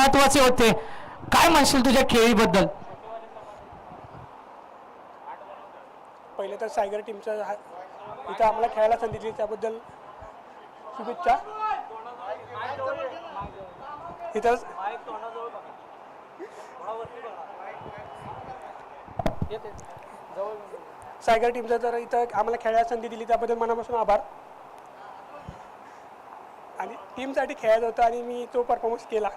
महत्वाचे होते. काय म्हणशील तुझ्या खेळीबद्दल? पहिले तर सायगर टीमचा इथं आम्हाला खेळायला संधी दिली त्याबद्दल शुभेच्छा. इथं सायगर टीमचा तर इथं आम्हाला खेळायला संधी दिली त्याबद्दल मनापासून आभार. आणि टीमसाठी खेळायचं होतं आणि मी तो परफॉर्मन्स केला.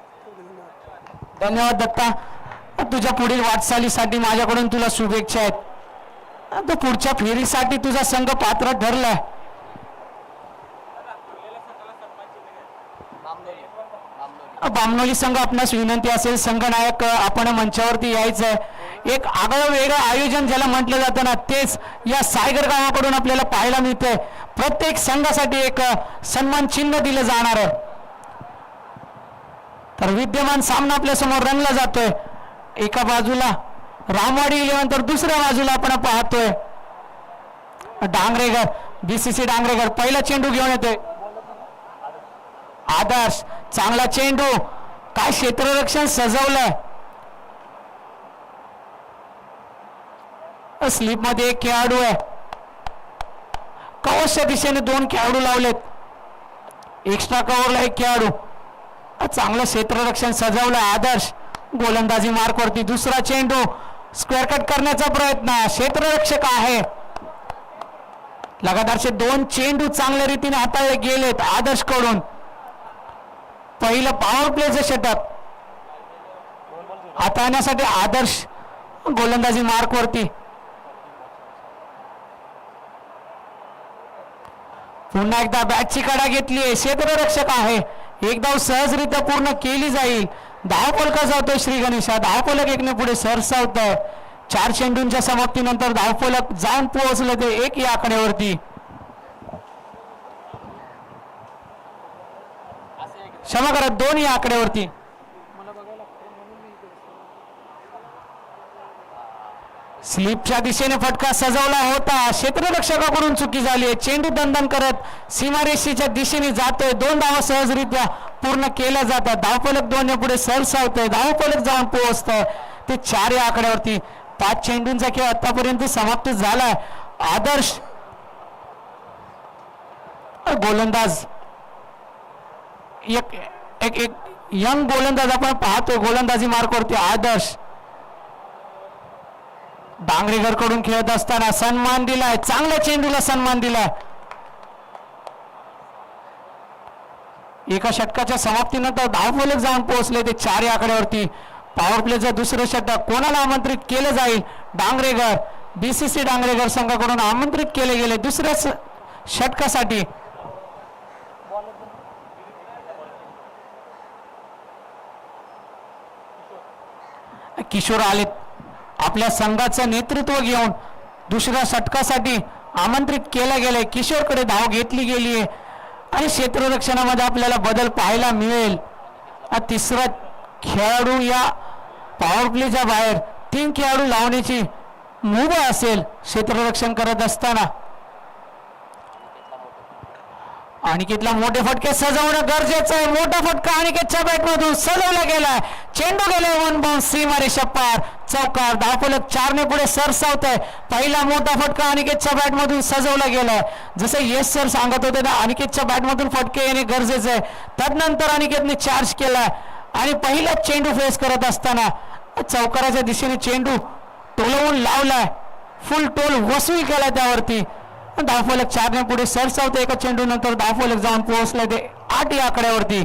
धन्यवाद दत्ता. तुझ्या पुढील वाटचालीसाठी माझ्याकडून तुला शुभेच्छा आहेत. आता पुढच्या फेरीसाठी तुझा संघ पात्र ठरलाय. बामनोली संघ आपणास विनंती असेल, संघनायक आपण मंचावरती यायचंय. एक आगळं वेगळं आयोजन ज्याला म्हटलं जातं ना, तेच या सायगर गावाकडून आपल्याला पाहायला मिळतंय. प्रत्येक संघासाठी एक सन्मान चिन्ह दिलं जाणार आहे. तर विद्यमान सामना आपल्या समोर रंगला जातोय. एका बाजूला रामवाडी 11 तर दुसऱ्या बाजूला आपण पाहतोय डांगरेगर, बीसीसी डांगरेगर. पहिला चेंडू घेऊन येतोय आदर्श. चांगला चेंडू, काय क्षेत्ररक्षण सजवलंय. स्लिप मध्ये एक खेळाडू आहे. कवचच्या दिशेने 2 खेळाडू लावलेत. एक्स्ट्रा कव्हरला एक खेळाडू. चांगलं क्षेत्ररक्षण सजवलं आदर्श. गोलंदाजी मार्क वरती. दुसरा चेंडू स्क्वेअर कट करण्याचा प्रयत्न. क्षेत्ररक्षक आहे. लगातारचे 2 चेंडू चांगल्या रीतीने हाताळले गेलेत आदर्श कडून. पहिलं पॉवर प्लेचं षटक हाताळण्यासाठी आदर्श. गोलंदाजी मार्क वरती. पुन्हा एकदा बॅटची कडा घेतली. क्षेत्ररक्षक आहे. एक धाव सहजरित्या पूर्ण केली जाईल. धावफलक जातोय श्री गणेशा. धावफलक 1 ने पुढे सरसावत आहे. 4 चेंडूंच्या समाप्तीनंतर धावफलक जाऊन पोहोचले ते 1 या आकड्यावरती. क्षमा करा, 2 या आकड्यावरती. स्लिपच्या दिशेने फटका सजवला होता. क्षेत्ररक्षकाकडून चुकी झाली. चेंडू दंडन करत सीमारेषेच्या दिशेने जातोय. 2 धावा सहजरित्या पूर्ण केल्या जातात. धावफलक 2 या पुढे सरसावतोय. धावफलक जाऊन पोहोचतोय ते 4 या आकड्यावरती. 5 चेंडूंचा खेळ आतापर्यंत समाप्त झालाय. आदर्श गोलंदाज, एक यंग गोलंदाज आपण पाहतोय गोलंदाजी मार्कवरती. आदर्श डांगरेकर कडून खेळत असताना सन्मान दिलाय. चांगल्या चेंडूला सन्मान दिलाय. एका षटकाच्या समाप्तीनंतर धावफलक जाऊन पोहोचले ते 4 या आकड्यावरती. पॉवर प्लेचं दुसरं षटक कोणाला आमंत्रित केलं जाईल? डांगरेकर, बीसीसी डांगरेकर संघाकडून आमंत्रित केले गेले दुसऱ्या षटकासाठी. किशोर आलेत. आपल्या संघाचं नेतृत्व घेऊन दुसऱ्या षटकासाठी आमंत्रित केलं गेलंय. किशोरकडे धाव घेतली गेली आहे आणि क्षेत्ररक्षणामध्ये आपल्याला बदल पाहायला मिळेल. तिसरा खेळाडू या पॉवर प्लेच्या बाहेर 3 खेळाडू लावण्याची मुभा असेल क्षेत्ररक्षण करत असताना. अनिकेतला मोठे फटके सजवणं गरजेचं आहे. मोठा फटका अनिकेतच्या बॅटमधून सजवला गेलाय. चेंडू गेलाय 1 बाउंस सीमारेषा पार. चौकार. धावफलक 4 ने पुढे सरसावत आहे. पहिला मोठा फटका अनिकेतच्या बॅटमधून सजवला गेलाय. जसे यश सर सांगत होते ना, अनिकेतच्या बॅटमधून फटके येणे गरजेचं आहे. त्यानंतर अनिकेतने चार्ज केलाय आणि पहिला चेंडू फेस करत असताना चौकाराच्या दिशेने चेंडू टोलवून लावलाय. फुल टोल वसूल केलाय त्यावरती. धावफलक 4 ने पुढे सरसावते. एका चेंडू नंतर धावफलक जाऊन पोहोचला ते 8 या आकड्यावरती.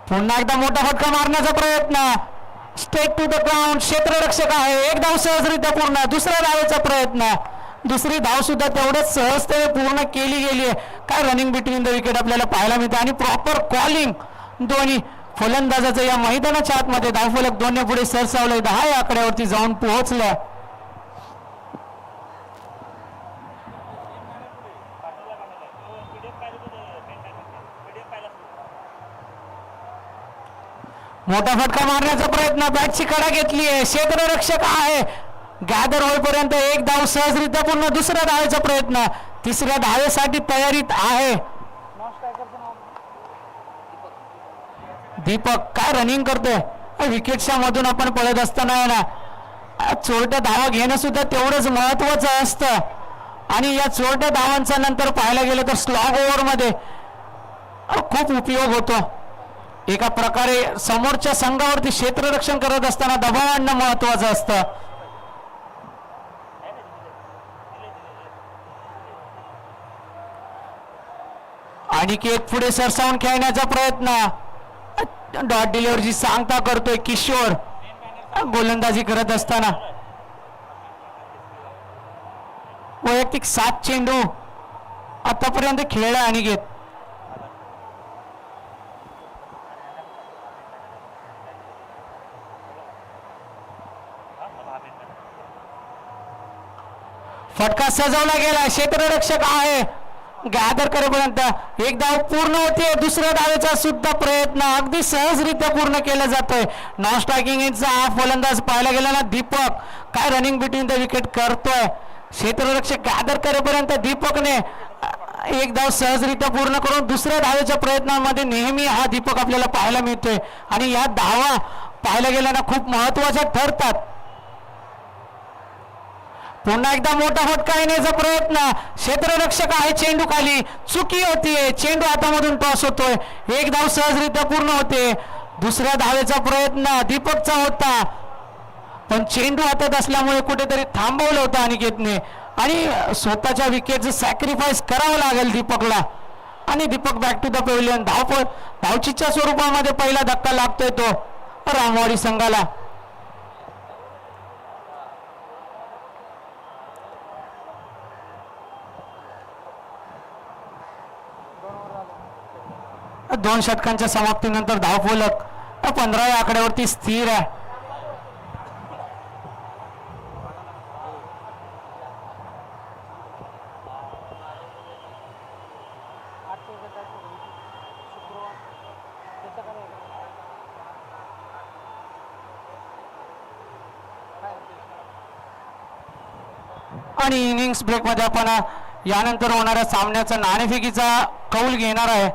पुन्हा एकदा मोठा फटका मारण्याचा प्रयत्न. Straight to the ground. क्षेत्ररक्षक आहे. एक धाव सहजरित्या पूर्ण. दुसऱ्या धावेचा प्रयत्न. दुसरी धाव सुद्धा तेवढ्याच सहजतेने पूर्ण केली गेली आहे. काय रनिंग बिटवीन द विकेट आपल्याला पाहायला मिळते आणि प्रॉपर कॉलिंग दोन्ही फलंदाजाचं या मैदानाच्या आतमध्ये. धावफलक 2 ने पुढे सरसावलंय. 10 या आकड्यावरती जाऊन पोहोचल्या. मोठा फटका मारण्याचा प्रयत्न. बॅटची कडा घेतली आहे. क्षेत्ररक्षक आहे. गॅदर होईपर्यंत 1 धाव सहजरित्या पूर्ण. दुसऱ्या धावेचा प्रयत्न. तिसऱ्या धावेसाठी तयारीत आहे. दीपक काय रनिंग करतोय विकेटच्या मधून आपण पळत असताना आहे ना, चोरट्या धावा घेणं सुद्धा तेवढंच महत्वाचं असतं. आणि या चोरट्या धावांचा नंतर पाहायला गेलं तर स्लॉग ओव्हर मध्ये खूप उपयोग होतो. एका प्रकारे समोरच्या संघावरती क्षेत्ररक्षण करत असताना दबाव आणणं महत्वाचं असतं. अनिकेत पुढे सरसावून खेळण्याचा प्रयत्न, डॉट डिलिव्हरची सांगता करतोय किशोर. गोलंदाजी करत असताना वैयक्तिक 7 चेंडू आतापर्यंत खेळला अनिकेत. फटका सजवला गेला. क्षेत्ररक्षक आहे गॅदर करेपर्यंत एक धाव पूर्ण होते. दुसऱ्या धावेचा सुद्धा प्रयत्न अगदी सहजरित्या पूर्ण केला जातोय. नॉन स्ट्रायकिंग एंडचा हा फलंदाज पाहायला गेला ना, दीपक काय रनिंग बिटवीन द विकेट करतोय. क्षेत्ररक्षक गॅदर करेपर्यंत दीपकने एक धाव सहजरित्या पूर्ण करून दुसऱ्या धावेच्या प्रयत्नांमध्ये नेहमी हा दीपक आपल्याला पाहायला मिळतोय. आणि या धावा पाहायला गेल्या ना खूप महत्वाच्या ठरतात. पुन्हा एकदा मोठा फटका येण्याचा प्रयत्न, क्षेत्ररक्षक आहे चेंडू खाली, चुकी होतीये. चेंडू हातामधून टॉस होतोय. एक धाव सहजरित्या पूर्ण होते. दुसऱ्या धावेचा प्रयत्न दीपकचा होता, पण चेंडू हातात असल्यामुळे कुठेतरी थांबवलं होतं अनिकेतने. आणि स्वतःच्या विकेटचं सॅक्रिफाईस करावं लागेल दीपकला. आणि Deepak back to the pavilion. धावचीच्या स्वरूपामध्ये पहिला धक्का लागतोय तो रामवाडी संघाला. दोन षटकांच्या समाप्तीनंतर धावफलक 15 या आकड्यावरती स्थिर आहे. आणि इनिंग्स ब्रेक मध्ये आपण यानंतर होणाऱ्या सामन्याचा नाणेफेकीचा कौल घेणार आहे.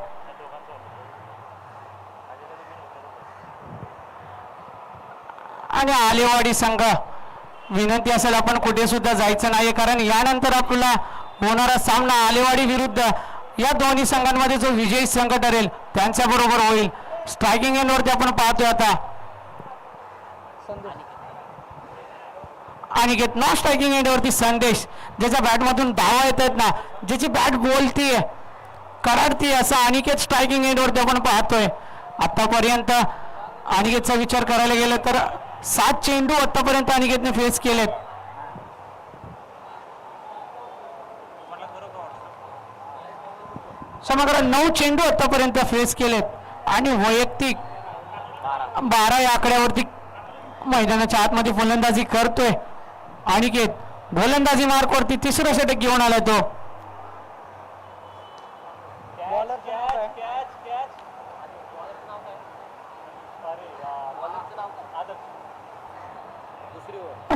आणि आलेवाडी संघ विनंती असेल आपण कुठे सुद्धा जायचं नाही, कारण यानंतर आपला होणारा सामना आलेवाडी विरुद्ध या दोन्ही संघांमध्ये जो विजयी संघ ठरेल त्यांच्या बरोबर होईल. स्ट्रायकिंग एंडवरती आपण पाहतोय आता अनिकेत. नॉन स्ट्रायकिंग एंडवरती संदेश, ज्याच्या बॅटमधून धावा येत आहेत ना, ज्याची बॅट बोलतीये कराडती, असा अनिकेत स्ट्रायकिंग एंडवरती आपण पाहतोय. आतापर्यंत अनिकेतचा विचार करायला गेला तर 7 चेंडू आतापर्यंत अनिकेतने फेस केलेत. समग्र 9 चेंडू आतापर्यंत फेस केलेत. आणि वैयक्तिक 12 या आकड्यावरती मैदानाच्या आतमध्ये फलंदाजी करतोय अनिकेत. गोलंदाजी मार्कवरती तिसरं षटक घेऊन आलाय तो.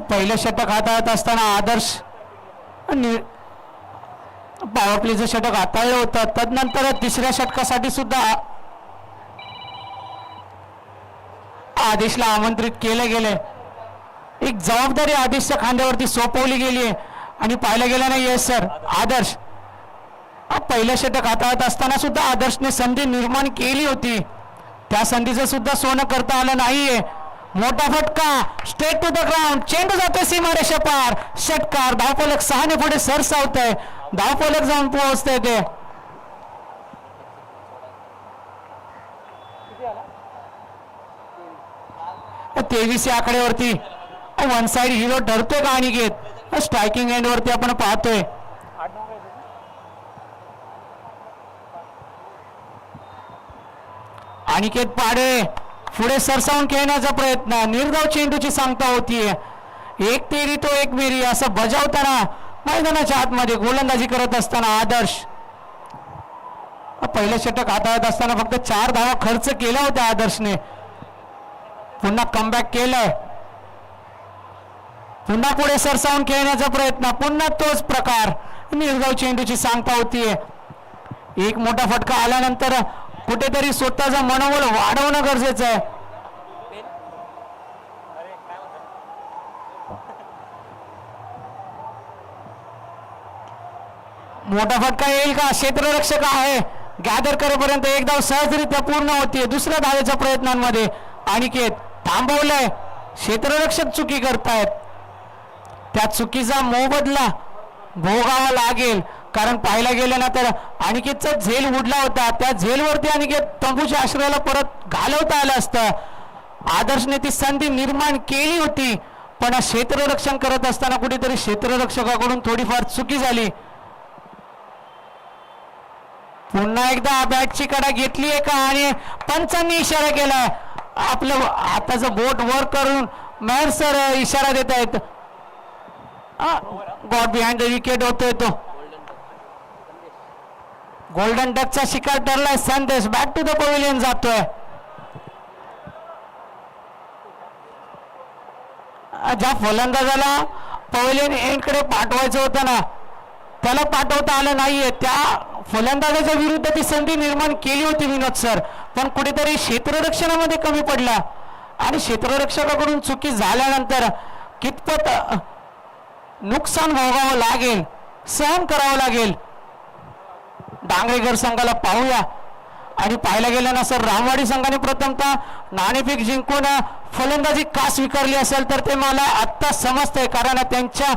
पहिलं षटक हाताळत असताना आदर्श पॉवर प्लेचं षटक हाताळलं होतं. तदनंतर तिसऱ्या षटकासाठी सुद्धा आदेशला आमंत्रित केले गेले. एक जबाबदारी आदेशच्या खांद्यावरती सोपवली गेली आहे. आणि पाहायला गेलं नाही येस सर, आदर्श पहिलं षटक हाताळत असताना सुद्धा आदर्शने संधी निर्माण केली होती. त्या संधीचं सुद्धा सोनं करता आलं नाहीये. मोठा फटका स्ट्रेट टू द ग्राउंड, चेंडू जातोय सीमारेषा पार. षटकार, धावफलक 6 ने पुढे सरसावतंय. धावफलक जाऊन पोहोचतंय ते. तेवीस या आकड्यावरती वन साइड हिरो ठरतोय का अनिकेत. स्ट्रायकिंग एंड वरती आपण पाहतोय अनिकेत पाडे पुढे सरसावून खेळण्याचा प्रयत्न. निर्धाव चेंडूची सांगता होतीये. एक तेरी तो एक मेरी असं बजावताना मैदानाच्या आतमध्ये गोलंदाजी करत असताना आदर्श. पहिलं षटक हाताळत असताना फक्त 4 धावा खर्च केल्या होत्या आदर्शने. पुन्हा कमबॅक केलंय. पुन्हा पुढे सरसावून खेळण्याचा प्रयत्न. पुन्हा तोच प्रकार. निर्धाव चेंडूची सांगता होतीये. एक मोठा फटका आल्यानंतर कुठेतरी स्वतःचं मनोबल वाढवणं गरजेचं आहे. मोठा फटका येईल का? क्षेत्ररक्षक आहे गॅदर करेपर्यंत एक धाव सहजरित्या पूर्ण होतीये. दुसऱ्या धावेच्या प्रयत्नांमध्ये अनिकेत थांबवलंय. क्षेत्ररक्षक चुकी करतायत. त्या चुकीचा मोबदला भोगावा लागेल. कारण पाहायला गेलं ना तर अनिकेतचा झेल उडला होता. त्या झेलवरती अनिकेत तंबूच्या आश्रयाला परत घालवता आलं असतं. आदर्शने ती संधी निर्माण केली होती पण क्षेत्ररक्षण करत असताना कुठेतरी क्षेत्ररक्षकाकडून थोडीफार चुकी झाली. पुन्हा एकदा बॅटची कडा घेतलीये का आणि पंचांनी इशारा केलाय. आपलं हाताचं बोट वर करून मेहर सर इशारा देत आहेत. गॉड बिहाइंड द विकेट होतोय तो. गोल्डन डकचा शिकार ठरलाय संदेश. बॅक टू द पवेलियन जातोय. ज्या फलंदाजाला पवेलियन एंड कडे पाठवायचं होतं ना त्याला पाठवता आलं नाहीये. त्या फलंदाजाच्या विरुद्ध ती संधी निर्माण केली होती विनोद सर पण कुठेतरी क्षेत्ररक्षणामध्ये कमी पडला आणि क्षेत्ररक्षकाकडून चुकी झाल्यानंतर कितपत नुकसान भोगावं लागेल सहन करावं लागेल. डांगरेकर संघाला पाहूया. आणि पाहायला गेलं ना सर रामवाडी संघाने प्रथमतः नाणेफेक जिंकून फलंदाजी का स्वीकारली असेल तर ते मला आत्ता समजतंय. कारण त्यांच्या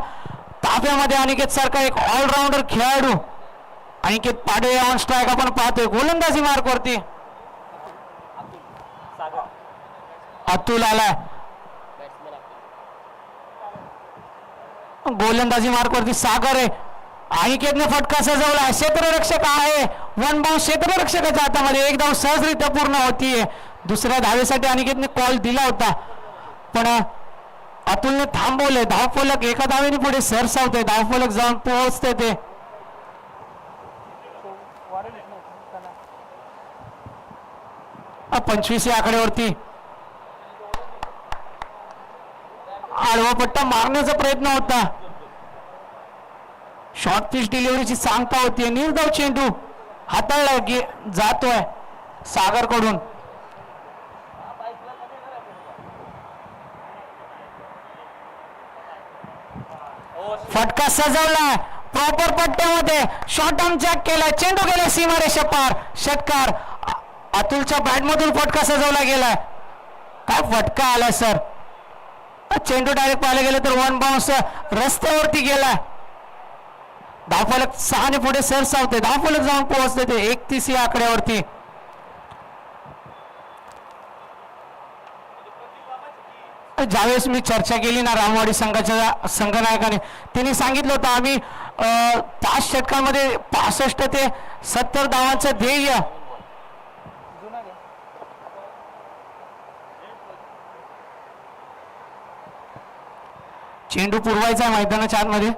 ताब्यामध्ये अनिकेत सारखा एक ऑलराऊंडर खेळाडू अनिकेत पाडे ऑन स्ट्राईक आपण पाहतोय. गोलंदाजी मार्कवरती अतुल आलाय. गोलंदाजी मार्कवरती सागर आहे. अनिकेतने फटका सजवला. क्षेत्ररक्षक आहे. वन बाउंस क्षेत्ररक्षकाच्या हातामध्ये एक धाव सहजरित्या पूर्ण होतीये. दुसऱ्या धावेसाठी अनिकेतने कॉल दिला होता पण अतुलने थांबवले. धावफलक एका धावेने पुढे सरसावते. धावफलक जाऊन पोहोचते ते 25 या आकड्यावरती. आडवा पट्टा मारण्याचा प्रयत्न होता. शॉर्ट पिच डिलिव्हरीची सांगता होती. निर्धाव चेंडू हाताळला जातोय सागर कडून. फटका सजवलाय प्रॉपर पट्ट्यामध्ये. शॉर्ट आर्म जॅक केलाय. चेंडू गेला सीमारेषा पार. षटकार. अतुलच्या बॅटमधून फटका सजवला गेलाय. काय फटका आलाय सर. चेंडू डायरेक्ट पाहायला गेलं तर वन बाउन्स रस्त्यावरती गेलाय. धावफलक 6 ने पुढे सरसावते. धावफलक जाऊन पोहोचते ते 31 या आकड्यावरती. ज्यावेळेस मी चर्चा केली ना रामवाडी संघाच्या संघनायकाने त्यांनी सांगितलं होतं आम्ही 5 षटकांमध्ये 65 ते 70 धावांचं ध्येय. चेंडू पुरवायचा मैदानाच्या आतमध्ये.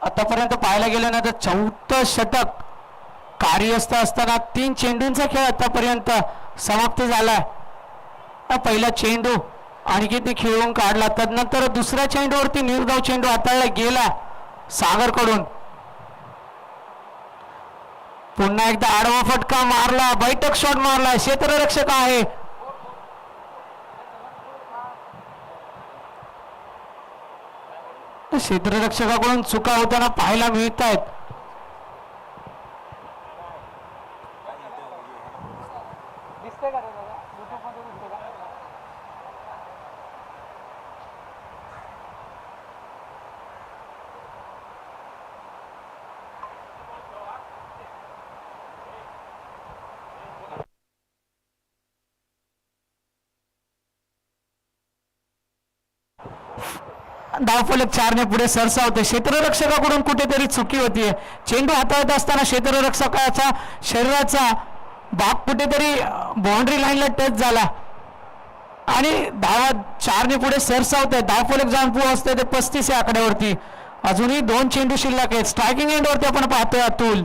आतापर्यंत पाहायला गेलं ना तर 14 षटक कार्यस्थ असताना 3 चेंडूंचा खेळ आतापर्यंत समाप्त झालाय. पहिला चेंडू अनिकेतने खेळून काढला. तदनंतर दुसऱ्या चेंडूवरती निर्धाव चेंडू हाताळला गेला सागर कडून. पुन्हा एकदा आडवा फटका मारला. बैठक शॉट मारला. क्षेत्ररक्षक आहे. क्षेत्ररक्षकाकडून चुका होताना पाहायला मिळत आहेत. धावफलक 4 ने पुढे सरसावते. क्षेत्ररक्षकाकडून कुठेतरी चुकी होतीये. चेंडू हाताळत असताना क्षेत्ररक्षकाचा शरीराचा भाग कुठेतरी बाउंड्री लाईनला टच झाला आणि धावा 4 ने पुढे सरसावते. धावफलक जाऊन पोहोचते ते 35 या आकड्यावरती. अजूनही 2 चेंडू शिल्लक आहेत. स्ट्रायकिंग एंडवरती आपण पाहतोय अतुल.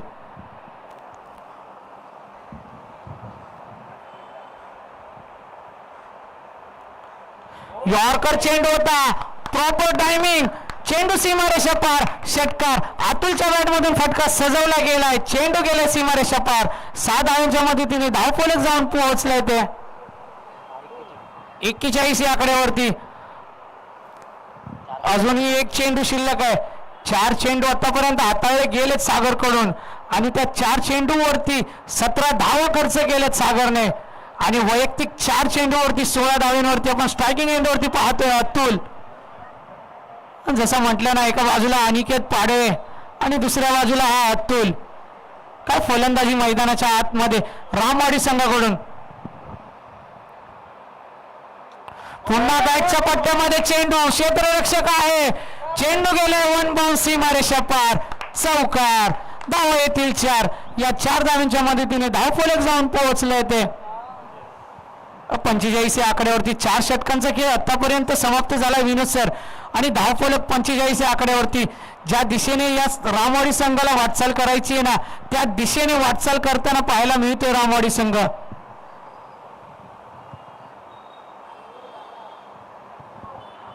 यॉर्कर चेंडू होता, प्रॉपर टायमिंग, चेंडू सीमारेषा पार, षटकार. अतुलच्या बॅटमधून फटका सजवला गेलाय, चेंडू गेलाय सीमारेषा पार. 6 धावांच्या मदतीने धावफलक जाऊन पोहोचलाय ते 41 या आकड्यावरती. अजूनही एक चेंडू शिल्लक आहे. 4 चेंडू आतापर्यंत हाताळले गेलेत सागरकडून आणि त्या 4 चेंडूवरती 17 धावा खर्च केलेत सागरने आणि वैयक्तिक 4 चेंडूवरती 16 धावांवरती आपण स्ट्रायकिंग एंडवरती पाहतोय अतुल. जसं म्हटलं ना, एका बाजूला अनिकेत पाडे आणि दुसऱ्या बाजूला हा अतुल. काय फलंदाजी मैदानाच्या आतमध्ये रामवाडी संघाकडून. पुन्हा बॅटच्या पट्ट्यामध्ये चेंडू, क्षेत्ररक्षक आहे, चेंडू गेले वन बाउंस सीमारेषा पार, चौकार. धावा येतील 4. या 4 धावांच्या मदतीने धावफलक जाऊन पोहोचले ते 45 या आकड्यावरती. 4 षटकांचा खेळ आतापर्यंत समाप्त झाला विनोद सर आणि धावफलक 45 या आकड्यावरती. ज्या दिशेने या रामवाडी संघाला वाटचाल करायची आहे ना, त्या दिशेने वाटचाल करताना पाहायला मिळतोय रामवाडी संघ.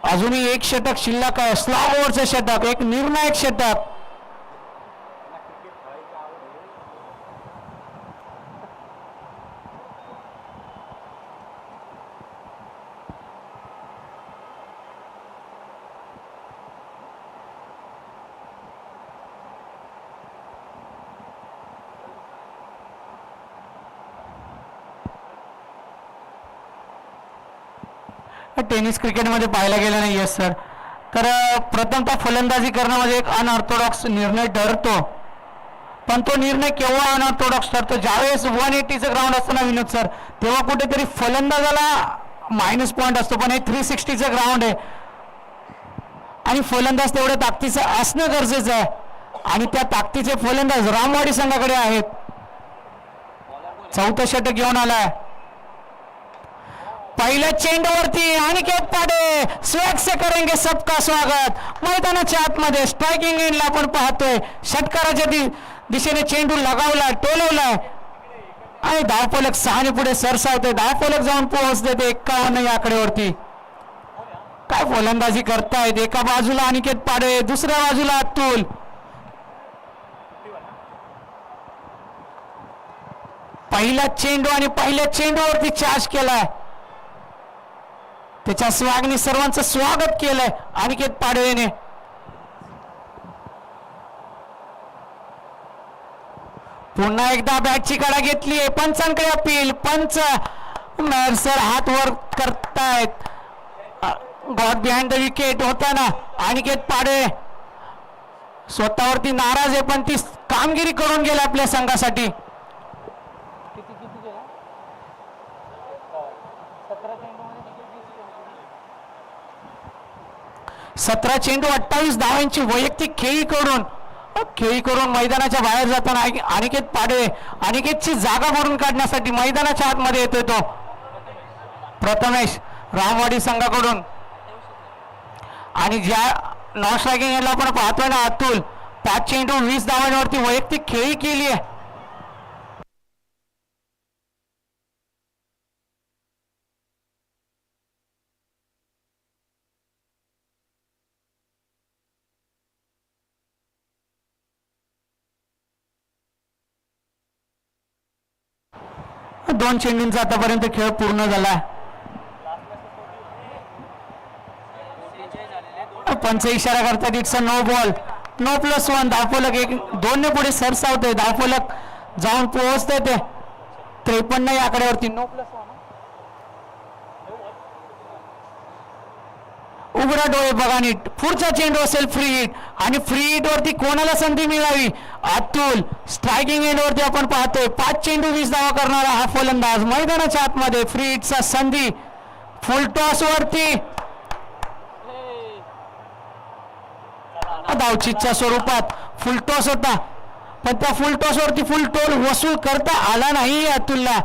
अजूनही एक षटक शिल्लक आहे, स्लॉग ओव्हरचं षटक, एक निर्णायक षटक. टेनिस क्रिकेटमध्ये पाहायला गेलं नाही. Yes sir. तर प्रथमतः फलंदाजी करण्यामध्ये एक अनऑर्थोडॉक्स निर्णय ठरतो, पण तो निर्णय केव्हा अनऑर्थोडॉक्स ठरतो? ज्यावेळेस 180चं ग्राउंड असतं ना विनोद सर, तेव्हा कुठेतरी फलंदाजाला मायनस पॉईंट असतो, पण हे 360चं ग्राउंड आहे आणि फलंदाज तेवढ्या ताकदीचं असणं गरजेचं आहे आणि त्या ताकदीचे फलंदाज रामवाडी संघाकडे आहेत. 4थं षटक घेऊन आलाय. पहिल्या चेंडूवरती अनिकेत पाडे, स्वॅग से करेंगे सबका स्वागत. मैदानाच्या आतमध्ये स्ट्रायकिंग एंडला आपण पाहतोय षटकाराच्या दिशेने चेंडू लगावलाय, टोलवलाय आणि धावफलक 6 ने पुढे सरसावते. धावफलक जाऊन पोहोचते ते 51 या आकड्यावरती. काय फलंदाजी करतायत. एका बाजूला अनिकेत पाडे, दुसऱ्या बाजूला अतुल. पहिला चेंडू आणि पहिल्या चेंडूवरती चार्ज केलाय. त्याच्या स्वॅगने सर्वांचं स्वागत केलंय अनिकेत पाडवेने. पुन्हा एकदा बॅटची कडा घेतली आहे. पंचांकडे अपील. पंच मेहर सर हात वर करतायत. गॉड बिहाइंड द विकेट होताना अनिकेत पाडवे स्वतःवरती नाराज आहे, पण ती कामगिरी करून गेला आपल्या संघासाठी. 17 चेंडू 28 धावांची वैयक्तिक खेळी करून मैदानाच्या बाहेर जाताना अनिकेत पाडवे अनिकेतची जागा भरून काढण्यासाठी मैदानाच्या आतमध्ये येतोय तो प्रथमेश रामवाडी संघाकडून. आणि ज्या नॉन स्ट्रायकिंग याला आपण पाहतोय ना अतुल, 5 चेंडू 20 धावांवरती वैयक्तिक खेळी केली आहे. दोन चेंडूंचा आतापर्यंत खेळ पूर्ण झाला. पंच इशारा करतात it's a no ball, no +1. धावफलक 1-2 ने पुढे सरसावते. धावफलक जाऊन पोहोचते ते 53 या आकड्यावरती. नो +1. उघडा डोळे बघा नीट. पुढचा चेंडू असेल फ्री हिट आणि फ्री हिट वरती कोणाला संधी मिळावी? अतुल. स्ट्रायकिंग एंड वरती आपण पाहतोय 5 चेंडू 20 धावा करणारा हा फलंदाज मैदानाच्या आतमध्ये. फ्री हिटचा संधी. फुल टॉस वरती धावचीच्या स्वरूपात फुल टॉस होता, पण त्या फुल टॉस वरती फुल टोल वसूल करता आला नाही अतुलला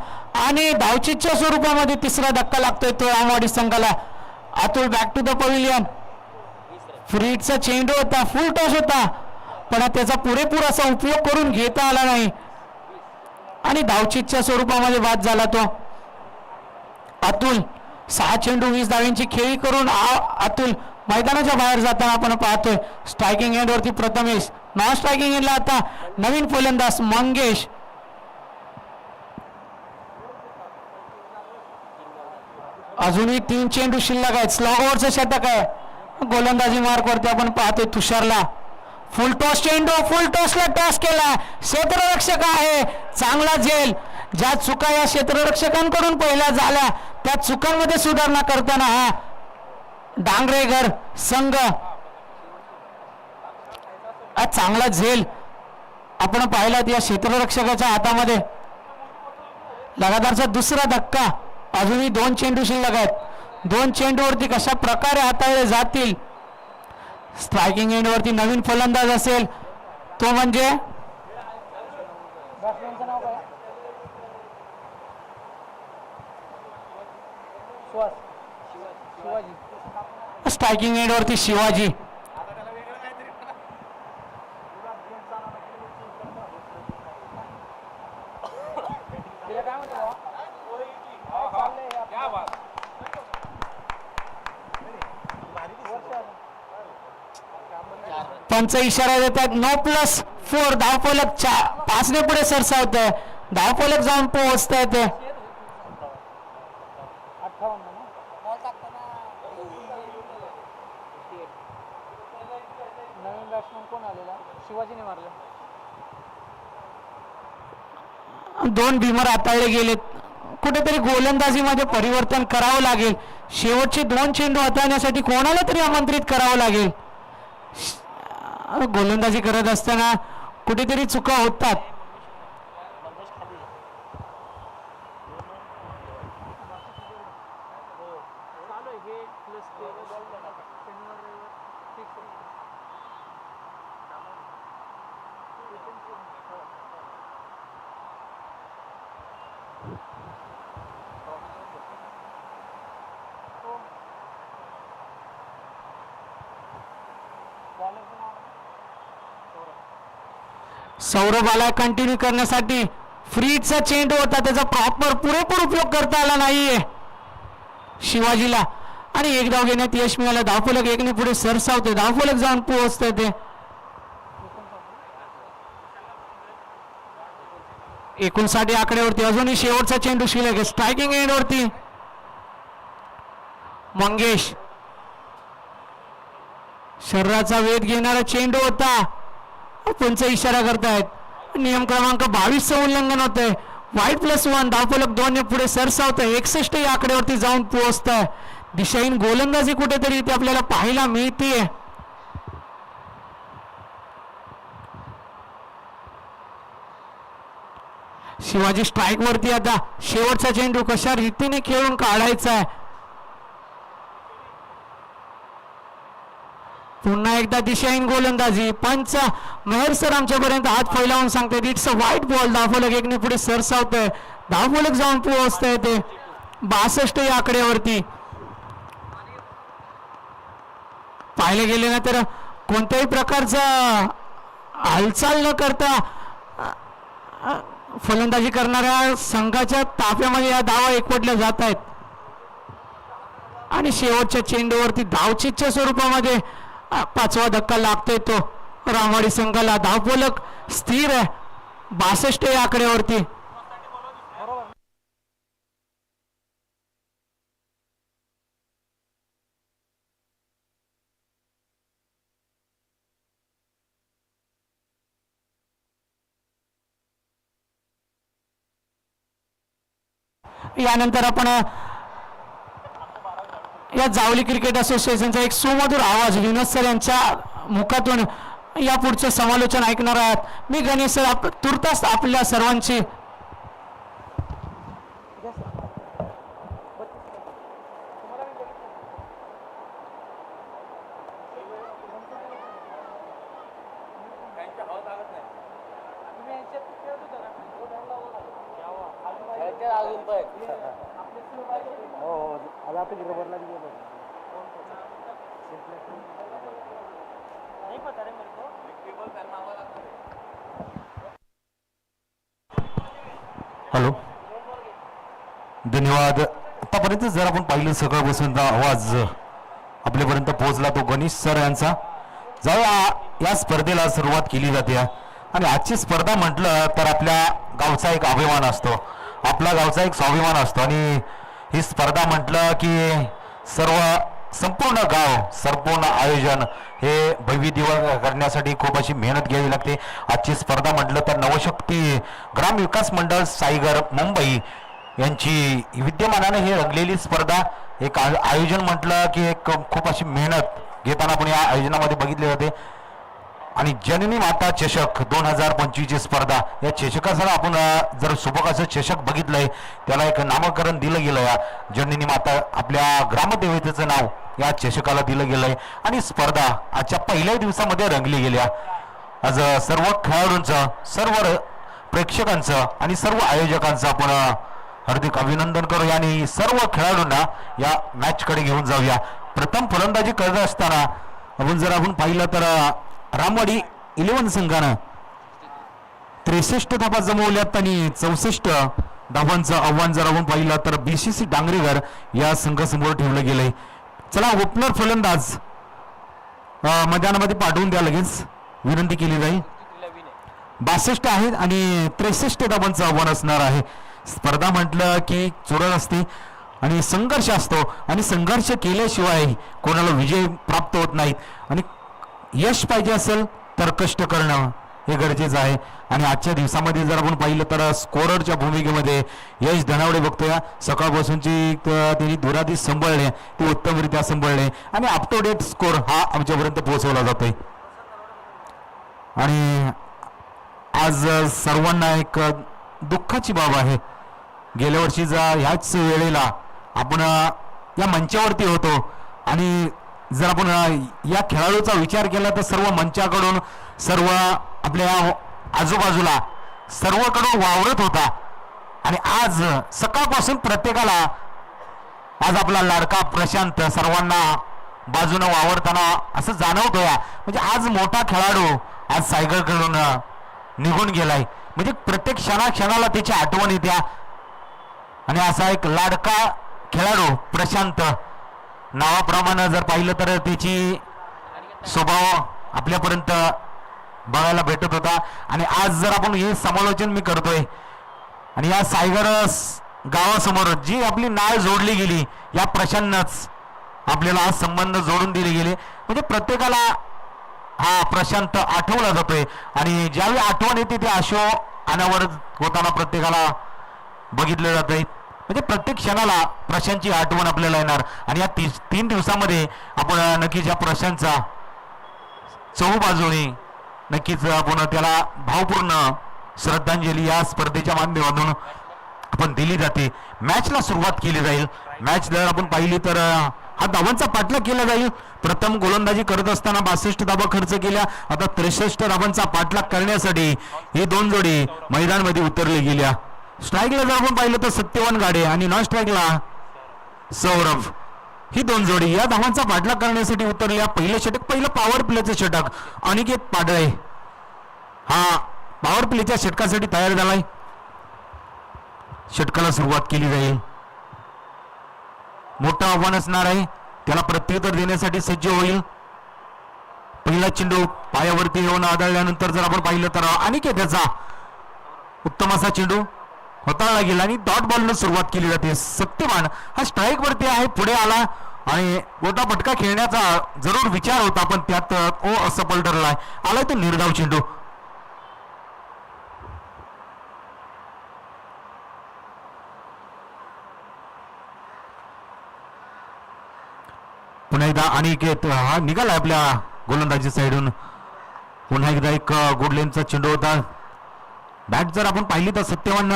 आणि धावचीच्या स्वरूपामध्ये तिसरा धक्का लागतोय तो रामवाडी संघाला. Atul back to the pavilion. Free हिटचा चेंडू होता, फुल टॉस होता, पण त्याचा पुरेपूर असा उपयोग करून घेता आला नाही आणि धावचीच्या स्वरूपामध्ये बाद झाला तो. अतुल 6 चेंडू 20 धावांची खेळी करून अतुल मैदानाच्या बाहेर जाताना आपण पाहतोय. स्ट्रायकिंग एंड वरती प्रथमेश, नॉन स्ट्रायकिंग एंडला आता नवीन फलंदाज मंगेश. अजूनही 3 चेंडू शिल्लक आहेत. स्लॉग ओव्हरचं षटक आहे. गोलंदाजी मार्क वरती आपण पाहतोय तुषारला. फुल टॉस चेंडू, फुल टॉसला टॉस केला. क्षेत्ररक्षक आहे, चांगला झेल. ज्या चुका या क्षेत्ररक्षकांकडून पहिल्या झाल्या त्या चुकांमध्ये सुधारणा करताना हा डांगरेकर संघ चांगला झेल आपण पाहिला या क्षेत्ररक्षकाच्या हातामध्ये. लगातारचा दुसरा धक्का. अजूनही 2 चेंडू शिल्लक आहेत. 2 चेंडूवरती कशा प्रकारे हाताळले जातील. स्ट्रायकिंग एंड वरती नवीन फलंदाज असेल तो म्हणजे स्ट्रायकिंग एंड वरती शिवाजी. पंच इशारा देतात. 9+4 धावफलक 5 ने पुढे सरसावत आहे. धावफलक जाऊन पोहोचत आहे ते. दोन भीमर हाताळले गेलेत. कुठेतरी गोलंदाजीमध्ये परिवर्तन करावं लागेल. शेवटचे 2 चेंडू हाताळण्यासाठी कोणाला तरी आमंत्रित करावं लागेल. गोलंदाजी करत असताना कुठेतरी चुका होतात. सौरभाला कंटिन्यू करण्यासाठी फ्रीचा चेंडू होता, त्याचा प्रॉपर पुरेपूर उपयोग करता आला नाहीये शिवाजीला आणि 1 धाव घेण्यात यश मिळालं. धावफलक 1 ने पुढे सरसावते. धावफलक जाऊन पोहोचते ते. 59 आकड्यावरती. अजूनही शेवटचा चेंडू शिल्लक आहे. स्ट्रायकिंग एंड वरती मंगेश. शरीराचा वेध घेणारा चेंडू होता. पंच इशारा करतायत. नियम क्रमांक 22 उल्लंघन होत आहे. वाईट +1 धावफलक 2 ने पुढे सरसावत आहे. 61 या आकड्यावरती जाऊन पोहोचत आहे. दिशाहीन गोलंदाजी कुठेतरी इथे आपल्याला पाहायला मिळते. शिवाजी स्ट्राईक वरती. आता शेवटचा चेंडू कशा रीतीने खेळून काढायचा आहे. पुन्हा एकदा दिशाहीन गोलंदाजी. पंच मेहर सर आमच्यापर्यंत हात फैलावून सांगते इट्स अ व्हाईट बॉल. धावफलक 1 ने पुढे सरसावतोय. धावफलक जाऊन पोहोचतंय ते 62 या आकड्यावरती. पाहिले गेले ना तर कोणत्याही प्रकारचा हालचाल न करता फलंदाजी करणाऱ्या संघाच्या ताफ्यामध्ये या धावा एकवटल्या जात आहेत आणि शेवटच्या चेंडूवरती धावचीच्या स्वरूपामध्ये 5वा धक्का लागतोय तो रामवाडी संघाला. धावफलक स्थिर आहे 62 या आकड्यावरती. यानंतर आपण या जावली क्रिकेट असोसिएशनचा एक सुमधुर आवाज विनोद सर यांच्या मुखातून या पुढचं समालोचन ऐकणार आहात. मी गणेश सर तुर्तास आपल्या सर्वांची हॅलो धन्यवाद. आता आतापर्यंत जर आपण पाहिलं सकाळपासून आवाज आपल्यापर्यंत पोहोचला तो गणेश सर यांचा. जाऊया या स्पर्धेला सुरुवात केली जाते आणि आजची स्पर्धा म्हटलं तर आपल्या गावचा एक अभिमान असतो, आपला गावचा एक स्वाभिमान असतो आणि ही स्पर्धा म्हटलं की संपूर्ण गाव संपूर्ण आयोजन हे भव्य दिवस करण्यासाठी खूप अशी मेहनत घ्यावी लागते. आजची स्पर्धा म्हटलं तर नवशक्ती ग्राम विकास मंडळ साईगर मुंबई यांची विद्यमानाने हे रंगलेली स्पर्धा एक आयोजन म्हटलं की एक खूप अशी मेहनत घेताना आपण या आयोजनामध्ये बघितले होते. आणि जननी माता चषक 2025 स्पर्धा या चषकासह आपण जर सुबकाचं चषक बघितलंय त्याला एक नामकरण दिलं गेलं. या जननी माता आपल्या ग्रामदेवतेचं नाव या चषकाला दिलं गेलंय आणि स्पर्धा आजच्या पहिल्या दिवसामध्ये रंगली गेल्या. आज सर्व खेळाडूंचं सर्व प्रेक्षकांचं आणि सर्व आयोजकांचं आपण हार्दिक अभिनंदन करूया आणि सर्व खेळाडूंना या मॅचकडे घेऊन जाऊया. प्रथम फलंदाजी करत असताना आपण पाहिलं तर रामवाडी 11 संघानं 63 धावा जमवल्यात आणि 64 धावांचं आव्हान जर आपण पाहिलं तर BCC डांगरेघर या संघासमोर ठेवलं गेलंय. चला ओपनर फलंदाज मैदानामध्ये पाठवून द्या लगेच विनंती केली जाईल. 62 आहेत आणि 63 धावांचं आव्हान असणार आहे. स्पर्धा म्हटलं की चुरस असते आणि संघर्ष असतो आणि संघर्ष केल्याशिवाय कोणाला विजय प्राप्त होत नाहीत आणि यश पाहिजे असेल तर कष्ट करणं हे गरजेचं आहे. आणि आजच्या दिवसामध्ये जर आपण पाहिलं तर स्कोररच्या भूमिकेमध्ये यश धनावडे बघतोय. सकाळपासूनची त्यांनी धुराधीश सांभाळणे ते उत्तमरित्या सांभाळणे आणि अप टू डेट स्कोर हा आमच्यापर्यंत पोहोचवला जातोय. आणि आज सर्वांना एक दुःखाची बाब आहे. गेल्या वर्षीचा ह्याच वेळेला आपण या मंचावरती होतो आणि जर आपण या खेळाडूचा विचार केला तर सर्व मंचाकडून सर्व आपल्या आजूबाजूला सर्वकडून वावरत होता आणि आज सकाळपासून प्रत्येकाला आज आपला लाडका प्रशांत सर्वांना बाजूनं वावरताना असं जाणवतोय. म्हणजे आज मोठा खेळाडू आज सायगरकडून निघून गेलाय. म्हणजे प्रत्येक क्षणाला त्याची आठवण येत्या आणि असा एक लाडका खेळाडू प्रशांत नावाप्रमाणे जर पाहिलं तर त्याची स्वभाव आपल्यापर्यंत बघायला भेटत होता. आणि आज जर आपण हे समालोचन मी करतोय आणि या सायगर गावासमोर जी आपली नाळ जोडली गेली या प्रशांतच आपल्याला आज संबंध जोडून दिले गेले. म्हणजे प्रत्येकाला हा प्रशांत आठवला जातोय आणि ज्यावेळी आठवण येते ते आशो अनावरत होताना प्रत्येकाला बघितलं जातंय. म्हणजे प्रत्येक क्षणाला प्रशांतची आठवण आपल्याला येणार आणि या 3 दिवसामध्ये आपण नक्कीच या प्रशांतचा चहूबाजूने नक्कीच आपण त्याला भावपूर्ण श्रद्धांजली या स्पर्धेच्या माध्यमातून आपण दिली जाते. मॅचला सुरुवात केली जाईल. मॅच जर आपण पाहिली तर हा धावांचा पाठलाग केला जाईल. प्रथम गोलंदाजी करत असताना 62 धावा खर्च केल्या. आता 63 धावांचा पाठलाग करण्यासाठी ही 2 जोडी मैदानामध्ये उतरली गेल्या. स्ट्राईकला जर आपण पाहिलं तर सत्यवान गाडे आणि नॉन स्ट्राईकला सौरभ ही 2 जोडी या धावांचा पाठलाग करण्यासाठी उतरल्या. पहिलं षटक पहिलं पॉवर प्लेचं षटक अनिकेत पाडळे हा पॉवर प्लेच्या षटकासाठी तयार झालाय. षटकाला सुरुवात केली जाईल. मोठं आव्हान असणार आहे. त्याला प्रत्युत्तर देण्यासाठी सज्ज होईल. पहिला चेंडू पायावरती येऊन आदळल्यानंतर जर आपण पाहिलं तर अनिकेतचा उत्तम असा चेंडू हाताळला गेला आणि डॉट बॉलनं सुरुवात केली जाते. सत्यवान हा स्ट्राईक वरती आहे. पुढे आला आणि मोठा फटका खेळण्याचा जरूर विचार होता पण त्यात असफल ठरलाय. आलाय तो निर्धाव चेंडू. पुन्हा एकदा अनिकेत हा निघाला आपल्या गोलंदाजी साईडून. पुन्हा एकदा एक गुडलेनचा चेंडू होता. बॅट जर आपण पाहिली तर सत्यवान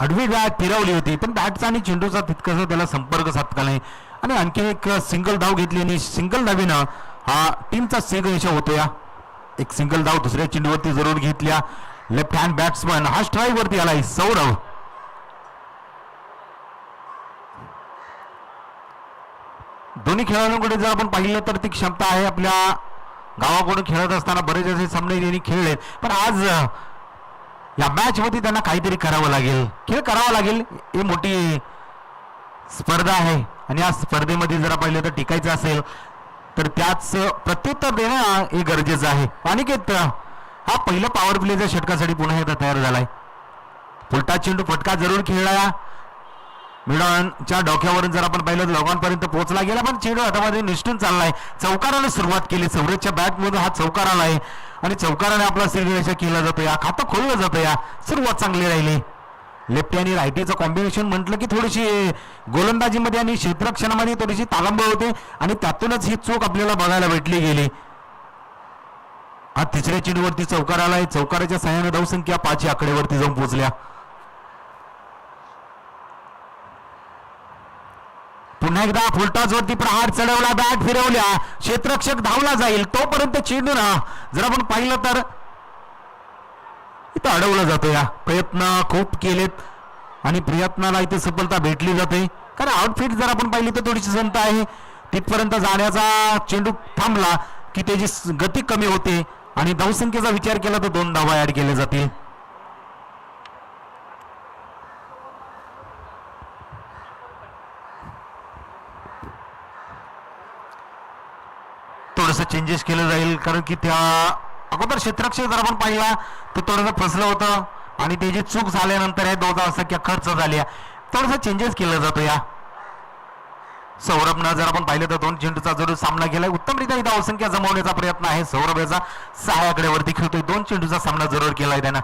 आडवी बॅट फिरवली होती पण बॅटचा आणि चेंडूचा तितकासा त्याला संपर्क साधला नाही आणि आणखी एक सिंगल धाव घेतली आणि सिंगल धावीनं हा टीमचा शेष होतो. एक सिंगल धाव दुसऱ्या चेंडूवरती जरूर घेतल्या. लेफ्ट हँड बॅट्समन हा स्ट्राईक वरती आलाय. सौरभ दोन्ही खेळाडूंकडे जर आपण पाहिलं तर ती क्षमता आहे. आपल्या गावाकडून खेळत असताना बरेच असे सामने त्यांनी खेळलेत पण आज या मॅच मध्ये त्यांना काहीतरी करावं लागेल. खेळ करावा लागेल. ही मोठी स्पर्धा आहे आणि या स्पर्धेमध्ये जर पाहिलं तर टिकायचं असेल तर त्याच प्रत्युत्तर देणं हे गरजेचं आहे. अनिकेत हा पहिला पॉवर प्लेच्या षटकासाठी पुन्हा एकदा तयार झालाय. उलटा चेंडू फटका जरूर खेळला, मिडॉनच्या डोक्यावरून जर आपण पाहिलं तर लोकांपर्यंत पोहोचला गेला, पण चेंडू हातामध्ये निष्ठून चाललाय. चौकाराने सुरुवात केली, सौरभच्या बॅटमधून हा चौकार आलाय आणि चौकाराने आपला श्रीनिवास केला जातो, या खातं खोललं जातं. या सुरुवात चांगली राहिली. लेफ्टी आणि रायटीचं कॉम्बिनेशन म्हटलं की थोडीशी गोलंदाजीमध्ये आणि क्षेत्ररक्षणामध्ये थोडीशी तालंबळ होते आणि त्यातूनच ही चूक आपल्याला बघायला भेटली गेली. हा तिसऱ्या चेंडूवरती चौकार आलाय. चौकाराच्या सहाय्याने धावसंख्या 5 आकडेवरती जाऊन पोहोचल्या. पुन्हा एकदा फुलटॉस वरती प्रहार चढवला, बॅट फिरवल्या, क्षेत्ररक्षक धावला जाईल तोपर्यंत चेंडू ना जर आपण पाहिलं तर इथं अडवलं जातं. या प्रयत्न खूप केलेत आणि प्रयत्नाला इथे सफलता भेटली जाते, कारण आउटफिट जर आपण पाहिली तर थोडीशी संत आहे. तिथपर्यंत जाण्याचा चेंडू थांबला की त्याची गती कमी होते आणि धावसंख्येचा विचार केला तर 2 धावा ऍड केल्या जातील. थोडंसं चेंजेस केलं जाईल, कारण की त्या अगोदर क्षेत्ररक्षक जर आपण पाहिला तर थोडंसं फसलं होतं आणि त्याची चूक झाल्यानंतर हे 2 धावसंख्या खर्च झाल्या. थोडंसं चेंजेस केलं जातो. या सौरभनं जर आपण पाहिलं तर 2 चेंडूचा जरूर सामना केलाय. उत्तमरित्या धावसंख्या जमवण्याचा प्रयत्न आहे. सौरभ याचा 6 आकड्यावरती खेळतोय. 2 चेंडूचा सामना जरूर केलाय त्यानं.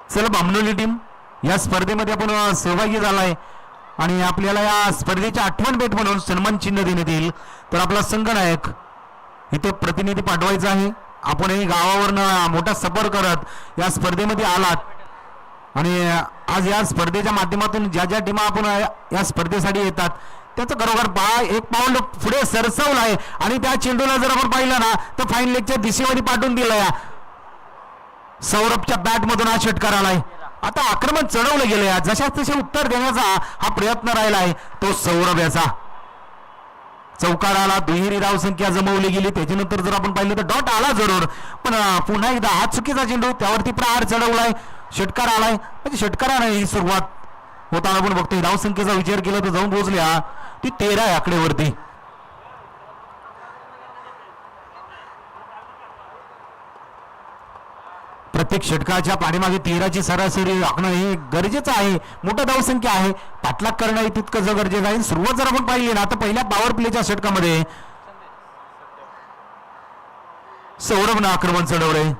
चला बामणोली टीम या स्पर्धेमध्ये आपण सहभागी झालाय आणि आपल्याला या स्पर्धेची आठवण भेट म्हणून सन्मान चिन्ह देण्यात येईल. तर आपला संघनायक इथे प्रतिनिधी पाठवायचा आहे. आपणही गावावरनं मोठा सफर करत या स्पर्धेमध्ये आलात आणि आज या स्पर्धेच्या माध्यमातून ज्या ज्या टीमा आपण या स्पर्धेसाठी येतात त्याचं खरोखर एक पाऊल पुढे सरसावलं आहे आणि त्या चेंडूला जर आपण पाहिलं ना तर फाईन लेगच्या दिशेमध्ये पाठवून दिलं. या सौरभच्या बॅट मधून हा षटकार आलाय. आता आक्रमण चढवलं गेलं. जशा तसे उत्तर देण्याचा हा प्रयत्न राहिला आहे तो सौरभ याचा. चौकाराला दुहेरी धावसंख्या जमवली गेली. त्याच्यानंतर जर आपण पाहिलं तर डॉट आला जरूर, पण पुन्हा एकदा हा चुकीचा चेंडू, त्यावरती प्रहार चढवलाय, षटकार आलाय. म्हणजे षटकाराने ही सुरुवात होताना आपण बघतोय. धावसंख्येचा विचार केला तर जाऊन पोहोचल्या ती 13 आकडेवरती. प्रत्येक षटकाच्या पाठीमागे 13ची सरासरी राखणं हे गरजेचं आहे. मोठं धावसंख्या आहे, पाठलाग करणं तितकंच गरजेचं आहे. सुरुवात जर आपण पाहिली ना तर पहिल्या पॉवर प्लेच्या षटकामध्ये सौरभनं आक्रमण चढवलंय.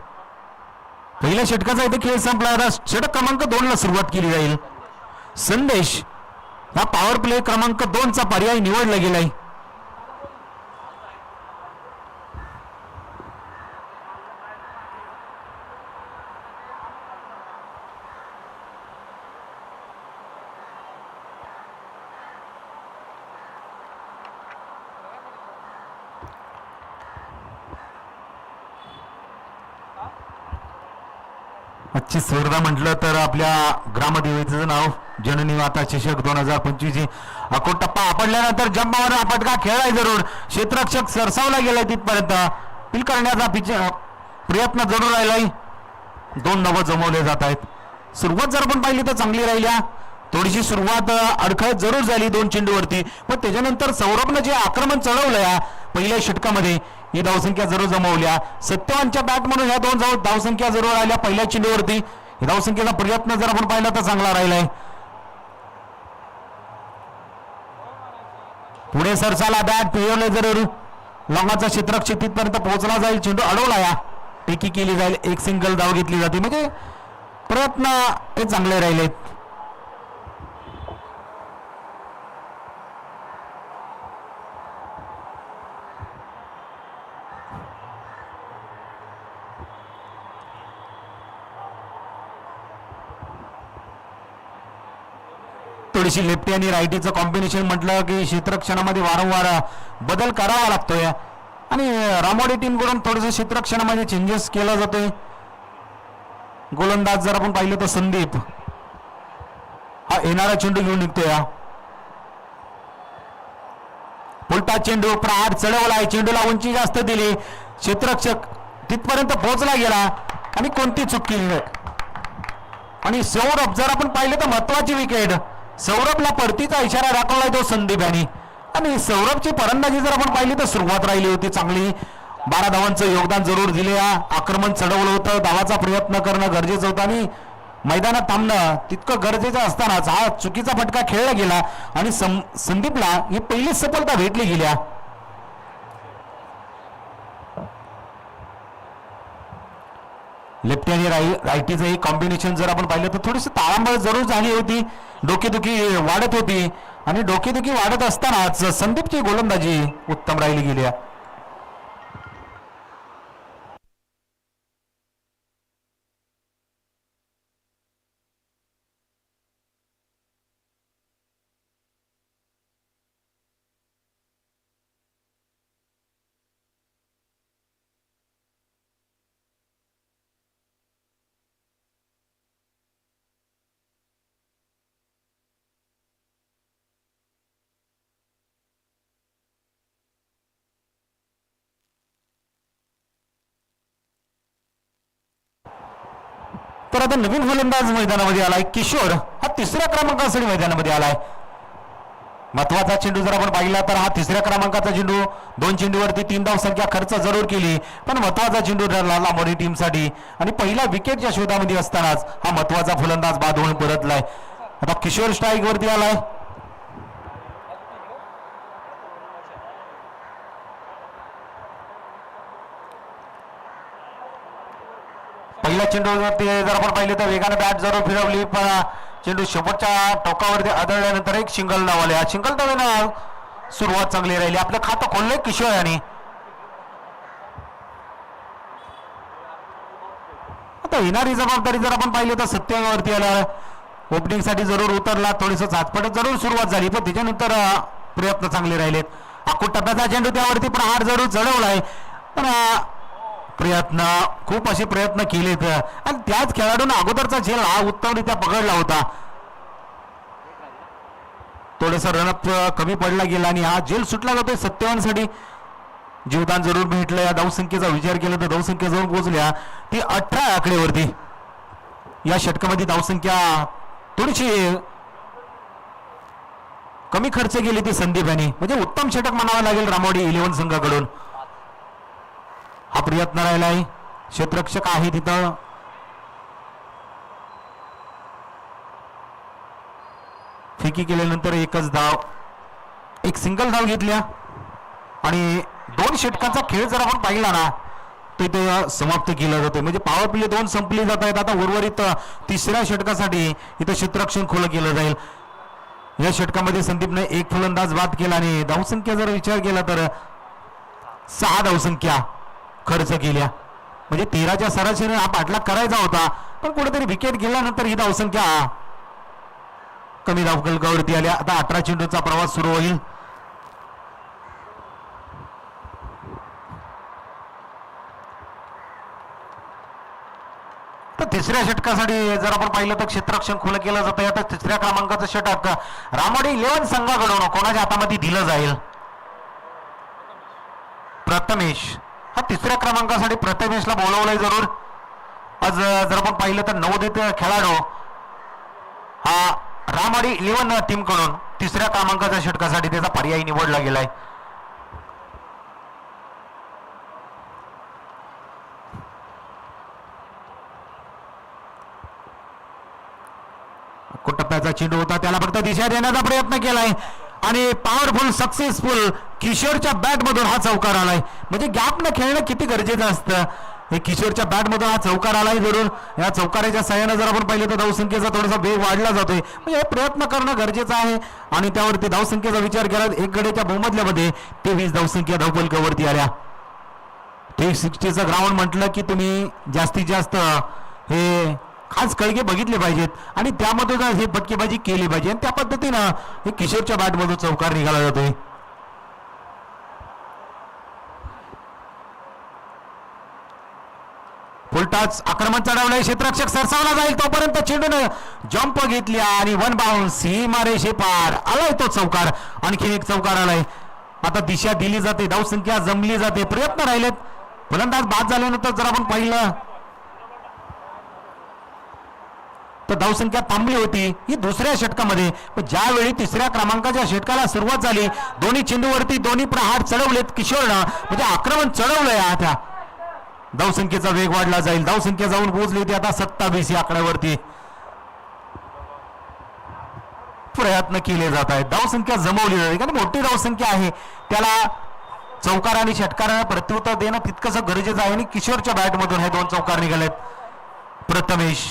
पहिल्या षटकाचा इथे खेळ संपला. षटक क्रमांक 2 ला सुरुवात केली जाईल. संदेश हा पॉवर प्ले क्रमांक 2 चा पर्याय निवडला गेलाय. आजची स्पर्धा म्हटलं तर आपल्या ग्रामदेवतेचं नाव जननी माता चषक 2025 अकोट टप्पा आपडल्यानंतर जंपावर हा फटका खेळलाय जरूर. क्षेत्ररक्षक सरसावला गेलाय तिथपर्यंत. पील करण्याचा प्रयत्न जरूर राहिलाय. 2 धावा जमवले जात आहेत. सुरुवात जर आपण पाहिली तर चांगली राहिल्या. थोडीशी सुरुवात अडखळत जरूर झाली 2 चेंडूवरती, पण त्याच्यानंतर सौरभनं जे आक्रमण चढवलं या पहिल्या षटकामध्ये ही धावसंख्या जरूर जमवल्या. सत्यवानच्या बॅट म्हणून ह्या 2 धावसंख्या जरूर आल्या पहिल्या चेंडूवरती. धावसंख्येचा प्रयत्न जर आपण पाहिला तर चांगला राहिलाय. पुढे सरसाला बॅट फिरवले जरूर. लॉंगाचा क्षेत्ररक्षक तिथपर्यंत पोहोचला जाईल. चेंडू अडवला. या टेकी केली जाईल. एक सिंगल धाव घेतली जाते. म्हणजे प्रयत्न हे चांगले राहिले. थोडीशी लेफ्टी आणि रायटीचं कॉम्बिनेशन म्हटलं की क्षेत्ररक्षणामध्ये वारंवार बदल करावा लागतोय आणि रामोडी टीम कडून थोडंसं क्षेत्ररक्षणामध्ये चेंजेस केला जातोय. गोलंदाज जर आपण पाहिलं तर संदीप हा येणारा चेंडू घेऊन निघतोय. उलटा चेंडू प्रहार चढवला, चेंडूला उंची जास्त दिली, क्षेत्ररक्षक तिथपर्यंत पोहोचला गेला आणि कोणती चूक केली नाही. आणि सौरभ जर आपण पाहिलं तर महत्वाची विकेट, सौरभला परतीचा इशारा दाखवलाय तो संदीप यांनी. आणि सौरभची फलंदाजी जर आपण पाहिली तर सुरुवात राहिली होती चांगली, 12 धावांचं योगदान जरूर दिले, आक्रमण चढवलं होतं, धावाचा प्रयत्न करणं गरजेचं होतं आणि मैदानात थांबणं तितकं गरजेचं असतानाच हा चुकीचा फटका खेळला गेला आणि संदीपला ही पहिलीच सफलता भेटली गेल्या. लेफ्टी आणि रायटीचं हे कॉम्बिनेशन जर आपण पाहिलं तर थोडीशी ताळांबळ जरूर झाली होती, डोकेदुखी वाढत होती आणि डोकेदुखी वाढत असतानाच संदीपची गोलंदाजी उत्तम राहिली गेली. तर आता नवीन फलंदाज मैदानामध्ये आलाय किशोर, हा 3ऱ्या क्रमांकासाठी मैदानामध्ये आलाय. महत्वाचा चेंडू जर आपण पाहिला तर हा 3ऱ्या क्रमांकाचा चेंडू, 2 चेंडूवरती 3 धाव संख्या खर्च जरूर केली, पण महत्वाचा चेंडू ठरला लांबोरी टीमसाठी आणि पहिला विकेटच्या शोधामध्ये असतानाच हा महत्वाचा फलंदाज बाद होऊन परतलाय. आता किशोर स्ट्राईक वरती आलाय. पहिल्या चेंडूवरती जर आपण पाहिले तर वेगाने बॅट जरूर फिरवली, पण चेंडू शेवटच्या टोकावरती आदळल्यानंतर एक सिंगल धाव आले. सिंगल धावेनं सुरुवात चांगली राहिली, आपलं खातं खोललंय किशोर यांनी. आता येणारी जबाबदारी जर आपण पाहिली तर सत्यावरती आला, ओपनिंग साठी जरूर उतरला, थोडीस झाचपट जरूर सुरुवात झाली, पण त्याच्यानंतर प्रयत्न चांगले राहिलेत. आखूट टप्प्याचा चेंडू त्यावरती प्रहार जरूर चढवलाय, पण प्रयत्न खूप असे प्रयत्न केलेत आणि त्याच खेळाडूंना अगोदरचा झेल हा उत्तमरित्या पकडला होता. थोडस रनअप कमी पडला गेला आणि हा झेल सुटला जातोय. 57 साठी जीवदान जरूर भेटलं. या धावसंख्येचा विचार केला तर धावसंख्या जवळ पोहोचल्या ती 18 आकडेवरती. या षटकामध्ये धावसंख्या थोडीशी कमी खर्च केली ती संदीप यांनी, म्हणजे उत्तम षटक म्हणावं लागेल रामोडी 11 संघाकडून. हा प्रयत्न राहिलाय, क्षेत्ररक्षक आहे तिथं, फेकी केल्यानंतर एकच धाव, एक सिंगल धाव घेतल्या आणि 2 षटकांचा खेळ जर आपण पाहिला ना तो इथं समाप्त केला जातोय. म्हणजे पॉवर प्ले 2 संपली जात आहेत. आता उर्वरित 3ऱ्या षटकासाठी इथं क्षेत्ररक्षण खुलं केलं जाईल. या षटकामध्ये संदीपने 1 फलंदाज बाद केला आणि धावसंख्या जर विचार केला तर 6 धावसंख्या खर्च केल्या, म्हणजे 13च्या सरासरीने हा पाठलाग करायचा होता, पण कुठेतरी विकेट गेल्यानंतर ही धावसंख्या कमी धावफलकावरती आल्या. आता 18 चेंडूचा प्रवास सुरू होईल. तर 3ऱ्या षटकासाठी जर आपण पाहिलं तर क्षेत्ररक्षण खुलं केलं जातं. आता 3ऱ्या क्रमांकाचं षटक रामोडी 11 संघाकडून कोणाच्या हातामध्ये दिलं जाईल? प्रथमेश, हा 3ऱ्या क्रमांकासाठी प्रथमेशला बोलवलंय जरूर. आज जर आपण पाहिलं तर नवोदित खेळाडू हा रामोडी 11 टीम कडून 3ऱ्या क्रमांकाच्या षटकासाठी त्याचा पर्याय निवडला गेलाय. टप्प्याचा चेंडू होता, त्याला फक्त दिशा देण्याचा प्रयत्न केलाय आणि पॉवरफुल सक्सेसफुल किशोरच्या बॅट मधून हा चौकार आलाय. म्हणजे गॅप न खेळणं किती गरजेचं असतं. हे किशोरच्या बॅट मधून हा चौकार आलाय जरूर. या चौकाराच्या साह्यानं जर आपण पाहिलं तर धावसंख्येचा थोडासा वेग वाढला जातोय, म्हणजे प्रयत्न करणं गरजेचं आहे. आणि त्यावरती धावसंख्येचा विचार केला, एक गड्याच्या बहुमधल्यामध्ये 23 धावसंख्या धावफलकावरती आल्या. 360चं ग्राउंड म्हटलं की तुम्ही जास्तीत जास्त हे खास कळगे बघितले पाहिजेत आणि त्यामधून हे फटकेबाजी केली पाहिजे आणि त्या पद्धतीनं हे किशोरच्या बॅटमधून चौकार निघाला जातोय. फुलटाच आक्रमण चढवलंय, क्षेत्ररक्षक सरसावला जाईल तोपर्यंत चेंडूने जंप घेतली आणि 1 बाउन्स, ही मारे शेपार आलाय तो चौकार. आणखी एक चौकार आलाय. आता दिशा दिली जाते, धावसंख्या जमली जाते, प्रयत्न राहिलेत. फलंदाज बाद झाल्यानंतर जर आपण पाहिलं तर धावसंख्या थांबली होती ही दुसऱ्या षटकामध्ये. पण ज्यावेळी तिसऱ्या क्रमांकाच्या षटकाला सुरुवात झाली, दोन्ही चेंडूवरती दोन्ही प्रहार चढवलेत किशोरनं, म्हणजे आक्रमण चढवलंय. आता धावसंख्येचा वेग वाढला जाईल. धावसंख्या जाऊन पोहोचली होती आता 27 या आकड्यावरती. प्रयत्न केले जात आहेत, धावसंख्या जमवली जाते कारण मोठी धावसंख्या आहे, त्याला चौकार आणि षटकाराने प्रत्युत्तर देणं तितकंच गरजेचं आहे. आणि किशोरच्या बॅटमधून हे 2 चौकार निघालेत. प्रथमेश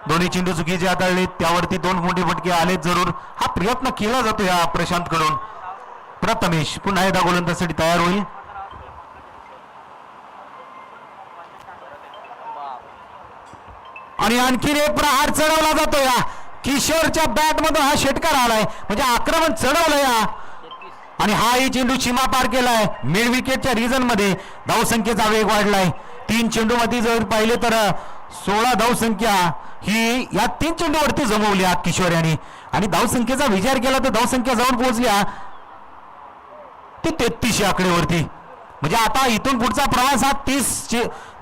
दोन्ही चेंडू चुकीचे हाताळले, त्यावरती 2 मोठे फटके आलेत जरूर. हा प्रयत्न केला जातो या प्रशांत कडून. प्रथमेश पुन्हा एकदा गोलंदाजीसाठी तयार होईल. आणि आणखीन एक प्रहार चढवला जातो या किशोरच्या बॅट मधून. हा षटकार आलाय म्हणजे आक्रमण चढवलंय आणि हाही चेंडू सीमा पार केलाय. मिड विकेटच्या रिजन मध्ये धावसंख्येचा वेग वाढलाय. 3 चेंडू मध्ये जर पाहिले तर 16 धावसंख्या ही या 3 चेंडूवरती जमवली किशोर यांनी. आणि धावसंख्येचा विचार केला तर धावसंख्या जाऊन पोहोचल्या ती 33 आकडेवरती. म्हणजे आता इथून पुढचा प्रवास हा 30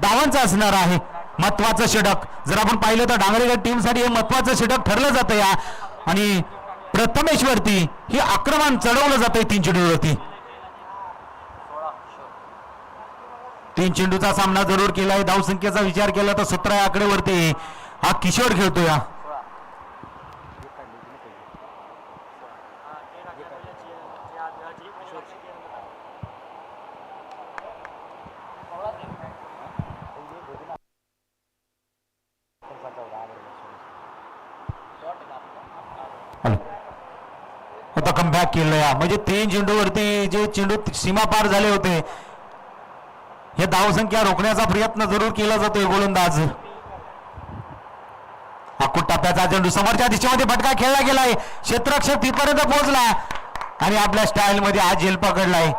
धावांचा असणार आहे. महत्वाचं षटक जर आपण पाहिलं तर डांगरेगड टीमसाठी हे महत्वाचं षटक ठरलं जातं या. आणि प्रथमेशवरती हे आक्रमण चढवलं जातंय 3 चेंडूवरती. 3 चेंडूचा सामना जरूर केलाय. धावसंख्येचा विचार केला तर 17 आकडेवरती हा किशोर खेळतोय. आता कमबॅक केलंय म्हणजे 3 चेंडूवरती जे चेंडू सीमा पार झाले होते हे धावसंख्या रोखण्याचा प्रयत्न जरूर केला जातोय गोलंदाज. आकुट टप्प्याचा चेंडू समोरच्या दिशेमध्ये फटका खेळला गेलाय. क्षेत्ररक्षक तिथपर्यंत पोहोचला आणि आपल्या स्टाईल मध्ये आज झेल पकडलाय.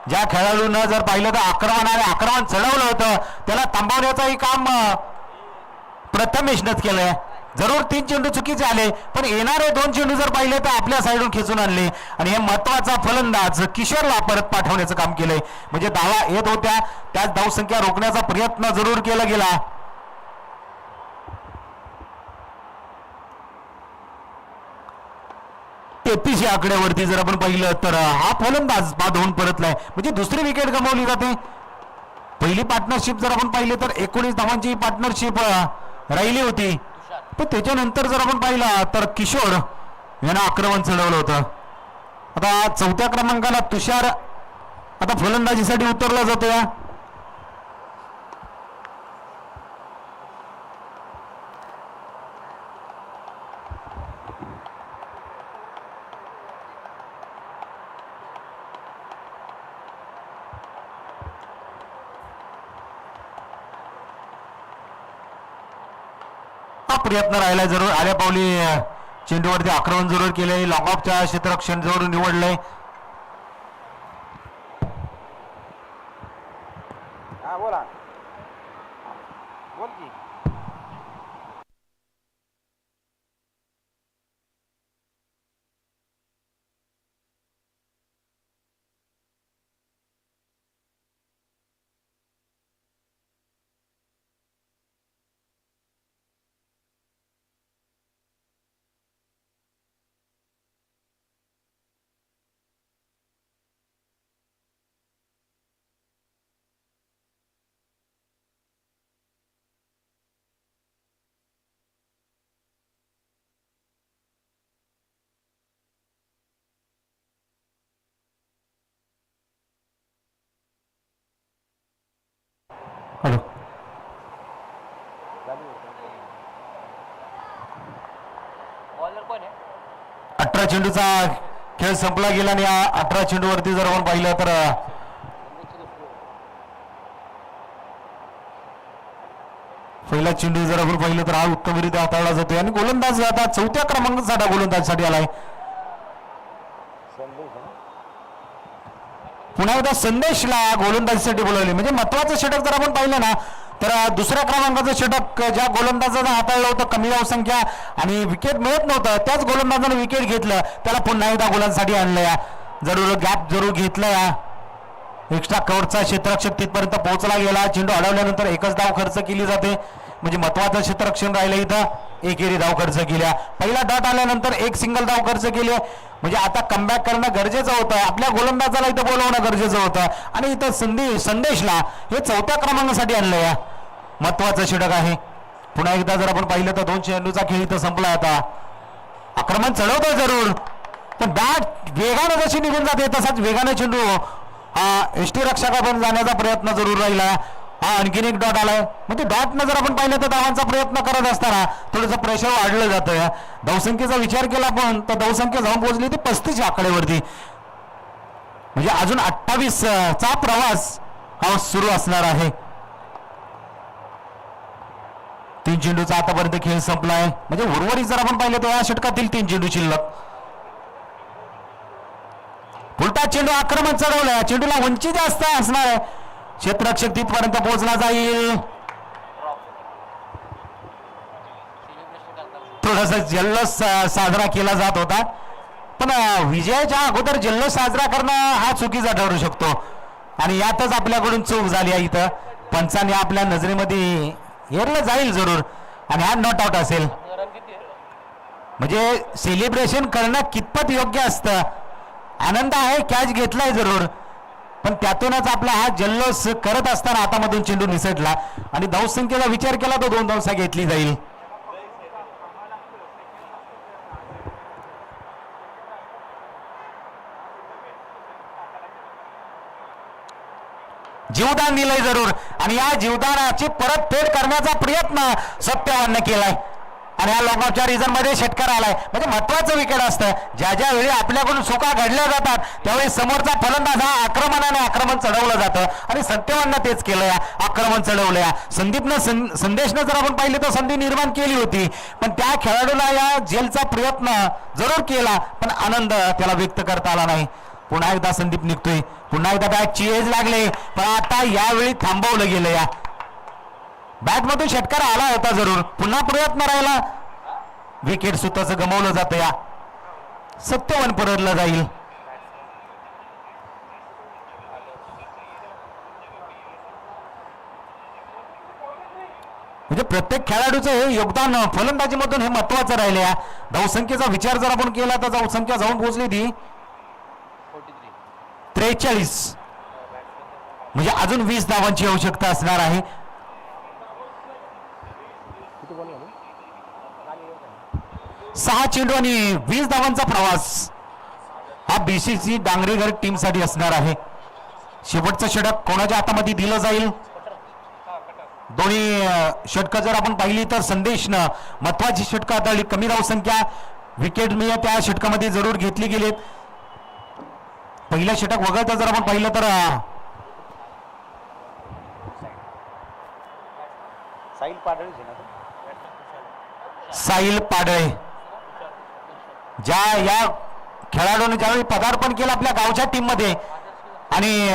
ज्या खेळाडूंना जर पाहिलं तर आक्रमण चढवलं होतं त्याला थांबवण्याचंही काम प्रथमेशनंच केलंय. जरूर 3 चेंडू चुकीचे आले पण येणारे 2 चेंडू जर पाहिले तर आपल्या साईडून खेचून आणले आणि हे महत्वाचा फलंदाज किशोरला परत पाठवण्याचं काम केलंय. म्हणजे धावा येत होत्या त्याच धावसंख्या रोखण्याचा प्रयत्न जरूर केला गेला. तेहतीस आकड्यावरती जर आपण पाहिलं तर हा फलंदाज बाद होऊन परतलाय म्हणजे दुसरी विकेट गमावली जाते. पहिली पार्टनरशिप जर आपण पाहिली तर 19 धावांची पार्टनरशिप राहिली होती पण त्याच्यानंतर जर आपण पाहिलं तर किशोर यांना आक्रमण चढवलं होतं. आता 4थ्या क्रमांकाला तुषार आता फलंदाजीसाठी उतरला जातो. या प्रयत्न राहिला जरूर आल्या पावली चेंडूवरती आक्रमण जरूर केले. लॉंग ऑफच्या क्षेत्ररक्षण जरूर निवडलंय. बोला बोल की हॅलो 18 चेंडूचा खेळ संपला गेला आणि 18 चेंडूवरती जर आपण पाहिलं तर पहिला चेंडू जर आपण पाहिलं तर हा उत्तमरित्या हाताळला जातोय आणि गोलंदाज आता 4थ्या क्रमांकाचा गोलंदाजसाठी आलाय. पुन्हा एकदा संदेशला गोलंदाजीसाठी बोलवले म्हणजे महत्वाचं षटक जर आपण पाहिलं ना तर दुसऱ्या क्रमांकाचं षटक ज्या गोलंदाजानं हाताळलं होतं कमी धावसंख्या आणि विकेट मिळत नव्हतं त्याच गोलंदाजानं विकेट घेतलं त्याला पुन्हा एकदा गोलांसाठी आणलं. जरूर गॅप जरूर घेतला. एक्स्ट्रा कव्हरचा क्षेत्ररक्षक तिथपर्यंत पोहोचला गेला. चेंडू अडवल्यानंतर एकच धाव खर्च केली जाते, म्हणजे महत्वाचं क्षेत्ररक्षण राहिलं इथं. एकेरी धाव खर्च केल्या. पहिला डॉट आल्यानंतर एक सिंगल धाव खर्च केली, म्हणजे आता कमबॅक करणं गरजेचं होतं. आपल्या गोलंदाजाला इथं बोलवणं गरजेचं होतं आणि इथं संदेशला हे 4थ्या क्रमांकासाठी आणलंय. महत्वाचं षटक आहे. पुन्हा एकदा जर आपण पाहिलं तर 2 चेंडूचा खेळ इथं संपला. आता आक्रमण चढवतोय जरूर, पण बॅट वेगानं जशी निघून जाते तसाच वेगाने चेंडू एसटी रक्षकापर्यंत जाण्याचा प्रयत्न जरूर राहिला. आणखीन एक डॉट आलाय, म्हणजे डॉटनं जर आपण पाहिलं तर धावांचा प्रयत्न करत असताना थोडंसं प्रेशर वाढलं जातं. धावसंख्येचा विचार केला पण तर धावसंख्या जाऊन पोहोचली ती 35 आकडेवरती, म्हणजे अजून 28 चा प्रवास हा सुरू असणार आहे. 3 चेंडूचा आतापर्यंत खेळ संपलाय, म्हणजे उर्वरित जर आपण पाहिलं तर या षटकातील 3 चेंडू शिल्लक. उलटा चेंडू आक्रमण चढवलं, चेंडूला उंची जास्त असणार आहे. क्षेत्ररक्षक तिथपर्यंत पोहोचला जाईल. थोडासा जल्लोष साजरा केला जात होता, पण विजयाच्या अगोदर जल्लोष साजरा करणं हा चुकीचा ठरू शकतो आणि यातच आपल्याकडून चूक झाली आहे. इथं पंचाने आपल्या नजरेमध्ये हेरलं जाईल जरूर आणि हा नॉट आउट असेल, म्हणजे सेलिब्रेशन करणं कितपत योग्य असतं. आनंद आहे, कॅच घेतलाय जरूर, पण त्यातूनच आपला हा जल्लोष करत असताना हातामधून चेंडू निसटला आणि धावसंख्येचा विचार केला तर 2 धावसा घेतली जाईल. जीवदान दिलंय जरूर आणि या जीवदानाची परतफेड करण्याचा प्रयत्न सत्यवानने केलाय आणि या लॉंग ऑफच्या रिझन मध्ये षटकार आलाय. म्हणजे महत्वाचं विकेट असतं, ज्या ज्या वेळी आपल्याकडून चुका घडल्या जातात त्यावेळी समोरचा फलंदाज हा आक्रमणाने आक्रमण चढवलं जातं आणि सत्यवाननं तेच केलंय, आक्रमण चढवलंय. संदेशनं जर आपण पाहिलं तर संधी निर्माण केली होती, पण त्या खेळाडूला या झेलचा प्रयत्न जरूर केला पण आनंद त्याला व्यक्त करता आला नाही. पुन्हा एकदा संदीप निघतोय, पुन्हा एकदा बॅटची एज लागले, पण आता यावेळी थांबवलं गेलं. या बॅटमधून षटकार आला होता जरूर, पुन्हा प्रयत्न राहिला, विकेट सुद्धा गमावलं जातं. या सत्यवान परतलं जाईल. म्हणजे प्रत्येक खेळाडूचं हे योगदान फलंदाजीमधून हे महत्वाचं राहिले. या धावसंख्येचा विचार जर आपण केला तर धावसंख्या जाऊन पोहोचली ती 43, म्हणजे अजून 20 धावांची आवश्यकता असणार आहे. 6 चेंडू आणि 20 धावांचा प्रवास हा BCC डांगरेघर टीम साठी असणार आहे. शेवटचं षटक कोणाच्या हातामध्ये दिलं जाईल? दोन्ही षटकं जर आपण पाहिली तर संदेशनं महत्वाची षटकं हाताळली, कमी धावसंख्या, विकेट मी त्या षटकामध्ये जरूर घेतली गेलीत. पहिलं षटक वगळता जर आपण पाहिलं तर साहिल पाडळे ज्या या खेळाडूने ज्यावेळी पदार्पण केलं आपल्या गावच्या टीम मध्ये आणि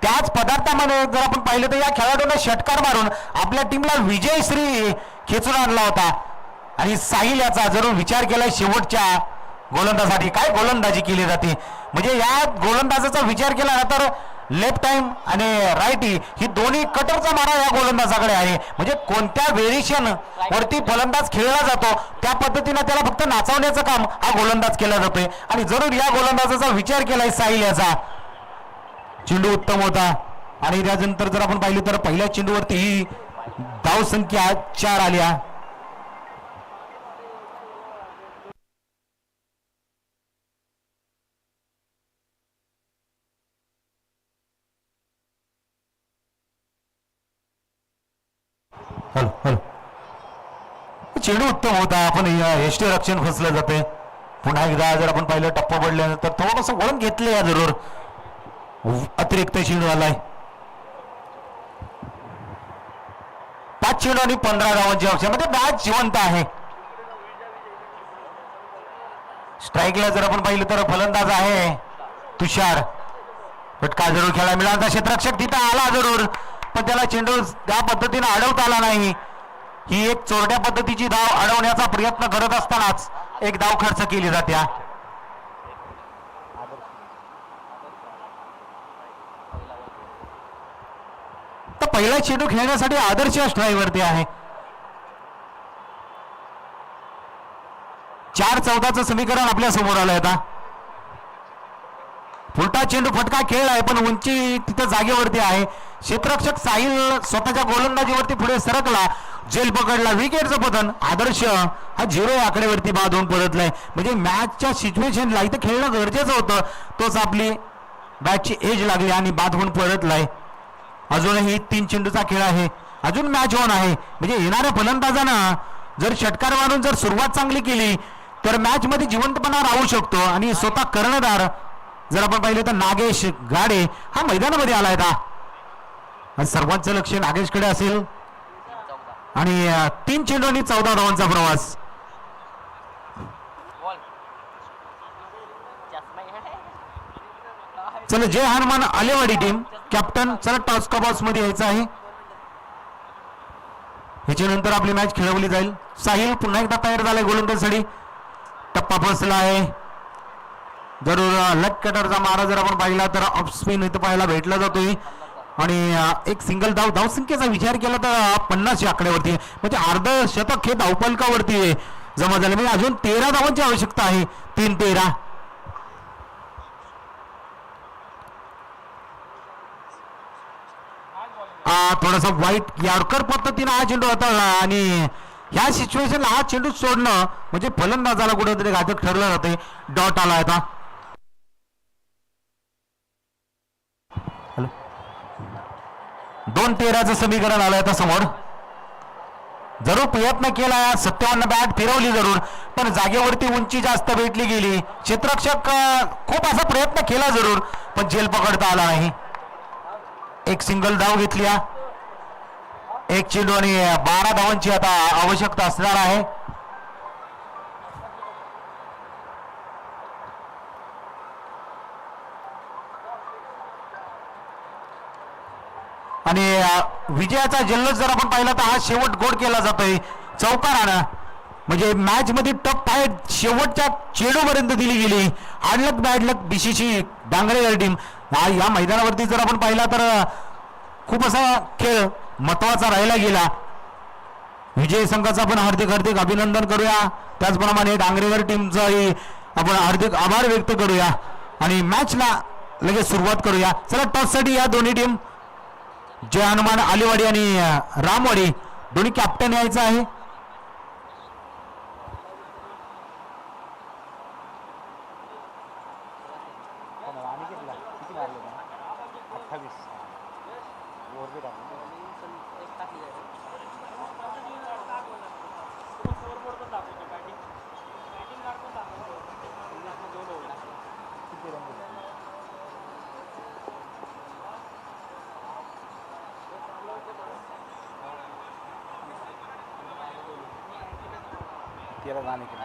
त्याच पदार्थामध्ये जर आपण पाहिलं तर या खेळाडूने षटकार मारून आपल्या टीमला विजयश्री खेचून आणला होता आणि साहिल याचा जरूर विचार केलाय. शेवटच्या गोलंदाजासाठी काय गोलंदाजी केली जाते, म्हणजे या गोलंदाजाचा विचार केला तर लेफ्ट टाइम आणि राईटी ही दोन्ही कटरचा मारा या गोलंदाजाकडे आहे. म्हणजे कोणत्या व्हेरिएशन वरती फलंदाज खेळला जातो त्या पद्धतीने त्याला फक्त नाचवण्याचं काम हा गोलंदाज केला जातोय आणि जरूर या गोलंदाजाचा विचार केलाय साहिल याचा. चेंडू उत्तम होता आणि त्यानंतर जर आपण पाहिलं तर पहिल्या चेंडूवरती ही धावसंख्या 4 आल्या. चेंडू उत्तम होता, आपण एसटी रक्षण फसलं जाते. पुन्हा एकदा जर आपण पाहिलं टप्पा पडल्यानंतर थोडंसं वळण घेतलं या जरूर अतिरिक्त चेंडू आलाय. 5 चेंडू आणि 15 धावांची आवश्यकता, म्हणजे बॅट जिवंत आहे. स्ट्राईकला जर आपण पाहिलं तर फलंदाज आहे तुषार, फटका जरूर खेळायला मिळाला. क्षेत्ररक्षक तिथं आला जरूर, पण त्याला चेंडू त्या पद्धतीने अडवता आला नाही. ही एक चोरट्या पद्धतीची धाव अडवण्याचा प्रयत्न करत असतानाच एक धाव खर्च केली जाते. तर पहिला चेंडू खेळण्यासाठी आदर्श स्ट्राईकवरती आहे. 4-14चं समीकरण आपल्या समोर आलंय आता. फुलटा चेंडू फटका खेळ आहे पण उंची तिथं जागेवरती आहे. क्षेत्ररक्षक साहिल स्वतःच्या गोलंदाजीवरती पुढे सरकला, जेल पकडला, विकेटचं पतन. आदर्श हा 0 आकड्यावरती बाद होऊन परतलाय. म्हणजे मॅचच्या सिच्युएशनला इथं खेळणं गरजेचं होतं, तोच आपली बॅटची एज लागली आणि बाद होऊन परतलाय. अजूनही 3 चेंडूचा खेळ आहे, अजून मॅच ऑन आहे. म्हणजे येणाऱ्या फलंदाजानं जर षटकार मारून जर सुरुवात चांगली केली तर मॅच मध्ये जिवंतपणा राहू शकतो. आणि स्वतः कर्णधार जर आपण पाहिले तर नागेश गाडे हा मैदानामध्ये आलाय आता. सर्वांचं लक्ष नागेशकडे असेल आणि 3 चेंडू आणि 14 धावांचा प्रवास. चला जय हनुमान आलेवाडी टीम कॅप्टन, चला टॉस का बॉक्स मध्ये यायचं आहे. ह्याच्यानंतर आपली मॅच खेळवली जाईल. साहिल पुन्हा एकदा तयार झालाय गोलंदाजीसाठी. टप्पा बसला आहे. जरूर लेग कटरचा मारा जर आपण पाहिला तर ऑफ स्पिन इथं पाहायला भेटला जातोय. आणि एक सिंगल धावसंख्येचा विचार केला तर 50 आकड्यावरती, म्हणजे अर्ध शतक हे धावफलकावरती जमा झाले. म्हणजे अजून 13 धावांची आवश्यकता आहे. 3-13. थोडासा वाईट यॉर्कर पद्धतीने हा चेंडू होता आणि ह्या सिच्युएशनला हा चेंडू सोडणं म्हणजे फलंदाजाला कुठेतरी घातक ठरलं जाते. डॉट आला आता. 2-13चं समीकरण आलंय आता समोर. जरूर प्रयत्न केला, 57 बॅट फिरवली जरूर, पण जागेवरती उंची जास्त भेटली गेली. क्षेत्ररक्षक खूप असा प्रयत्न केला जरूर, पण जेल पकडता आला नाही. एक सिंगल धाव घेतली. एक चेंडू आणि 12 धावांची आता आवश्यकता असणार आहे. आणि विजयाचा जल्लोष जर आपण पाहिला तर हा शेवट गोड केला जातोय चौकारानं. म्हणजे मॅच मध्ये टफ फाईट शेवटच्या चेंडूपर्यंत दिली गेली. हार्डलक बॅडलक बीसीसी डांगरेकर टीम या मैदानावरती जर आपण पाहिला तर खूप असा खेळ महत्वाचा राहिला गेला. विजय संघाचा आपण हार्दिक हार्दिक अभिनंदन करूया. त्याचप्रमाणे डांगरेकर टीमचाही आपण हार्दिक आभार व्यक्त करूया आणि मॅचला लगेच सुरुवात करूया. चला टॉससाठी या दोन्ही टीम जय हनुमान आलेवाडी आणि रामवाडी दोन्ही कॅप्टन यायचं आहे. अनिकेतला किती मारले ना? 28 ओव्हर टाकले. किती रन दिले? तेरा जाने के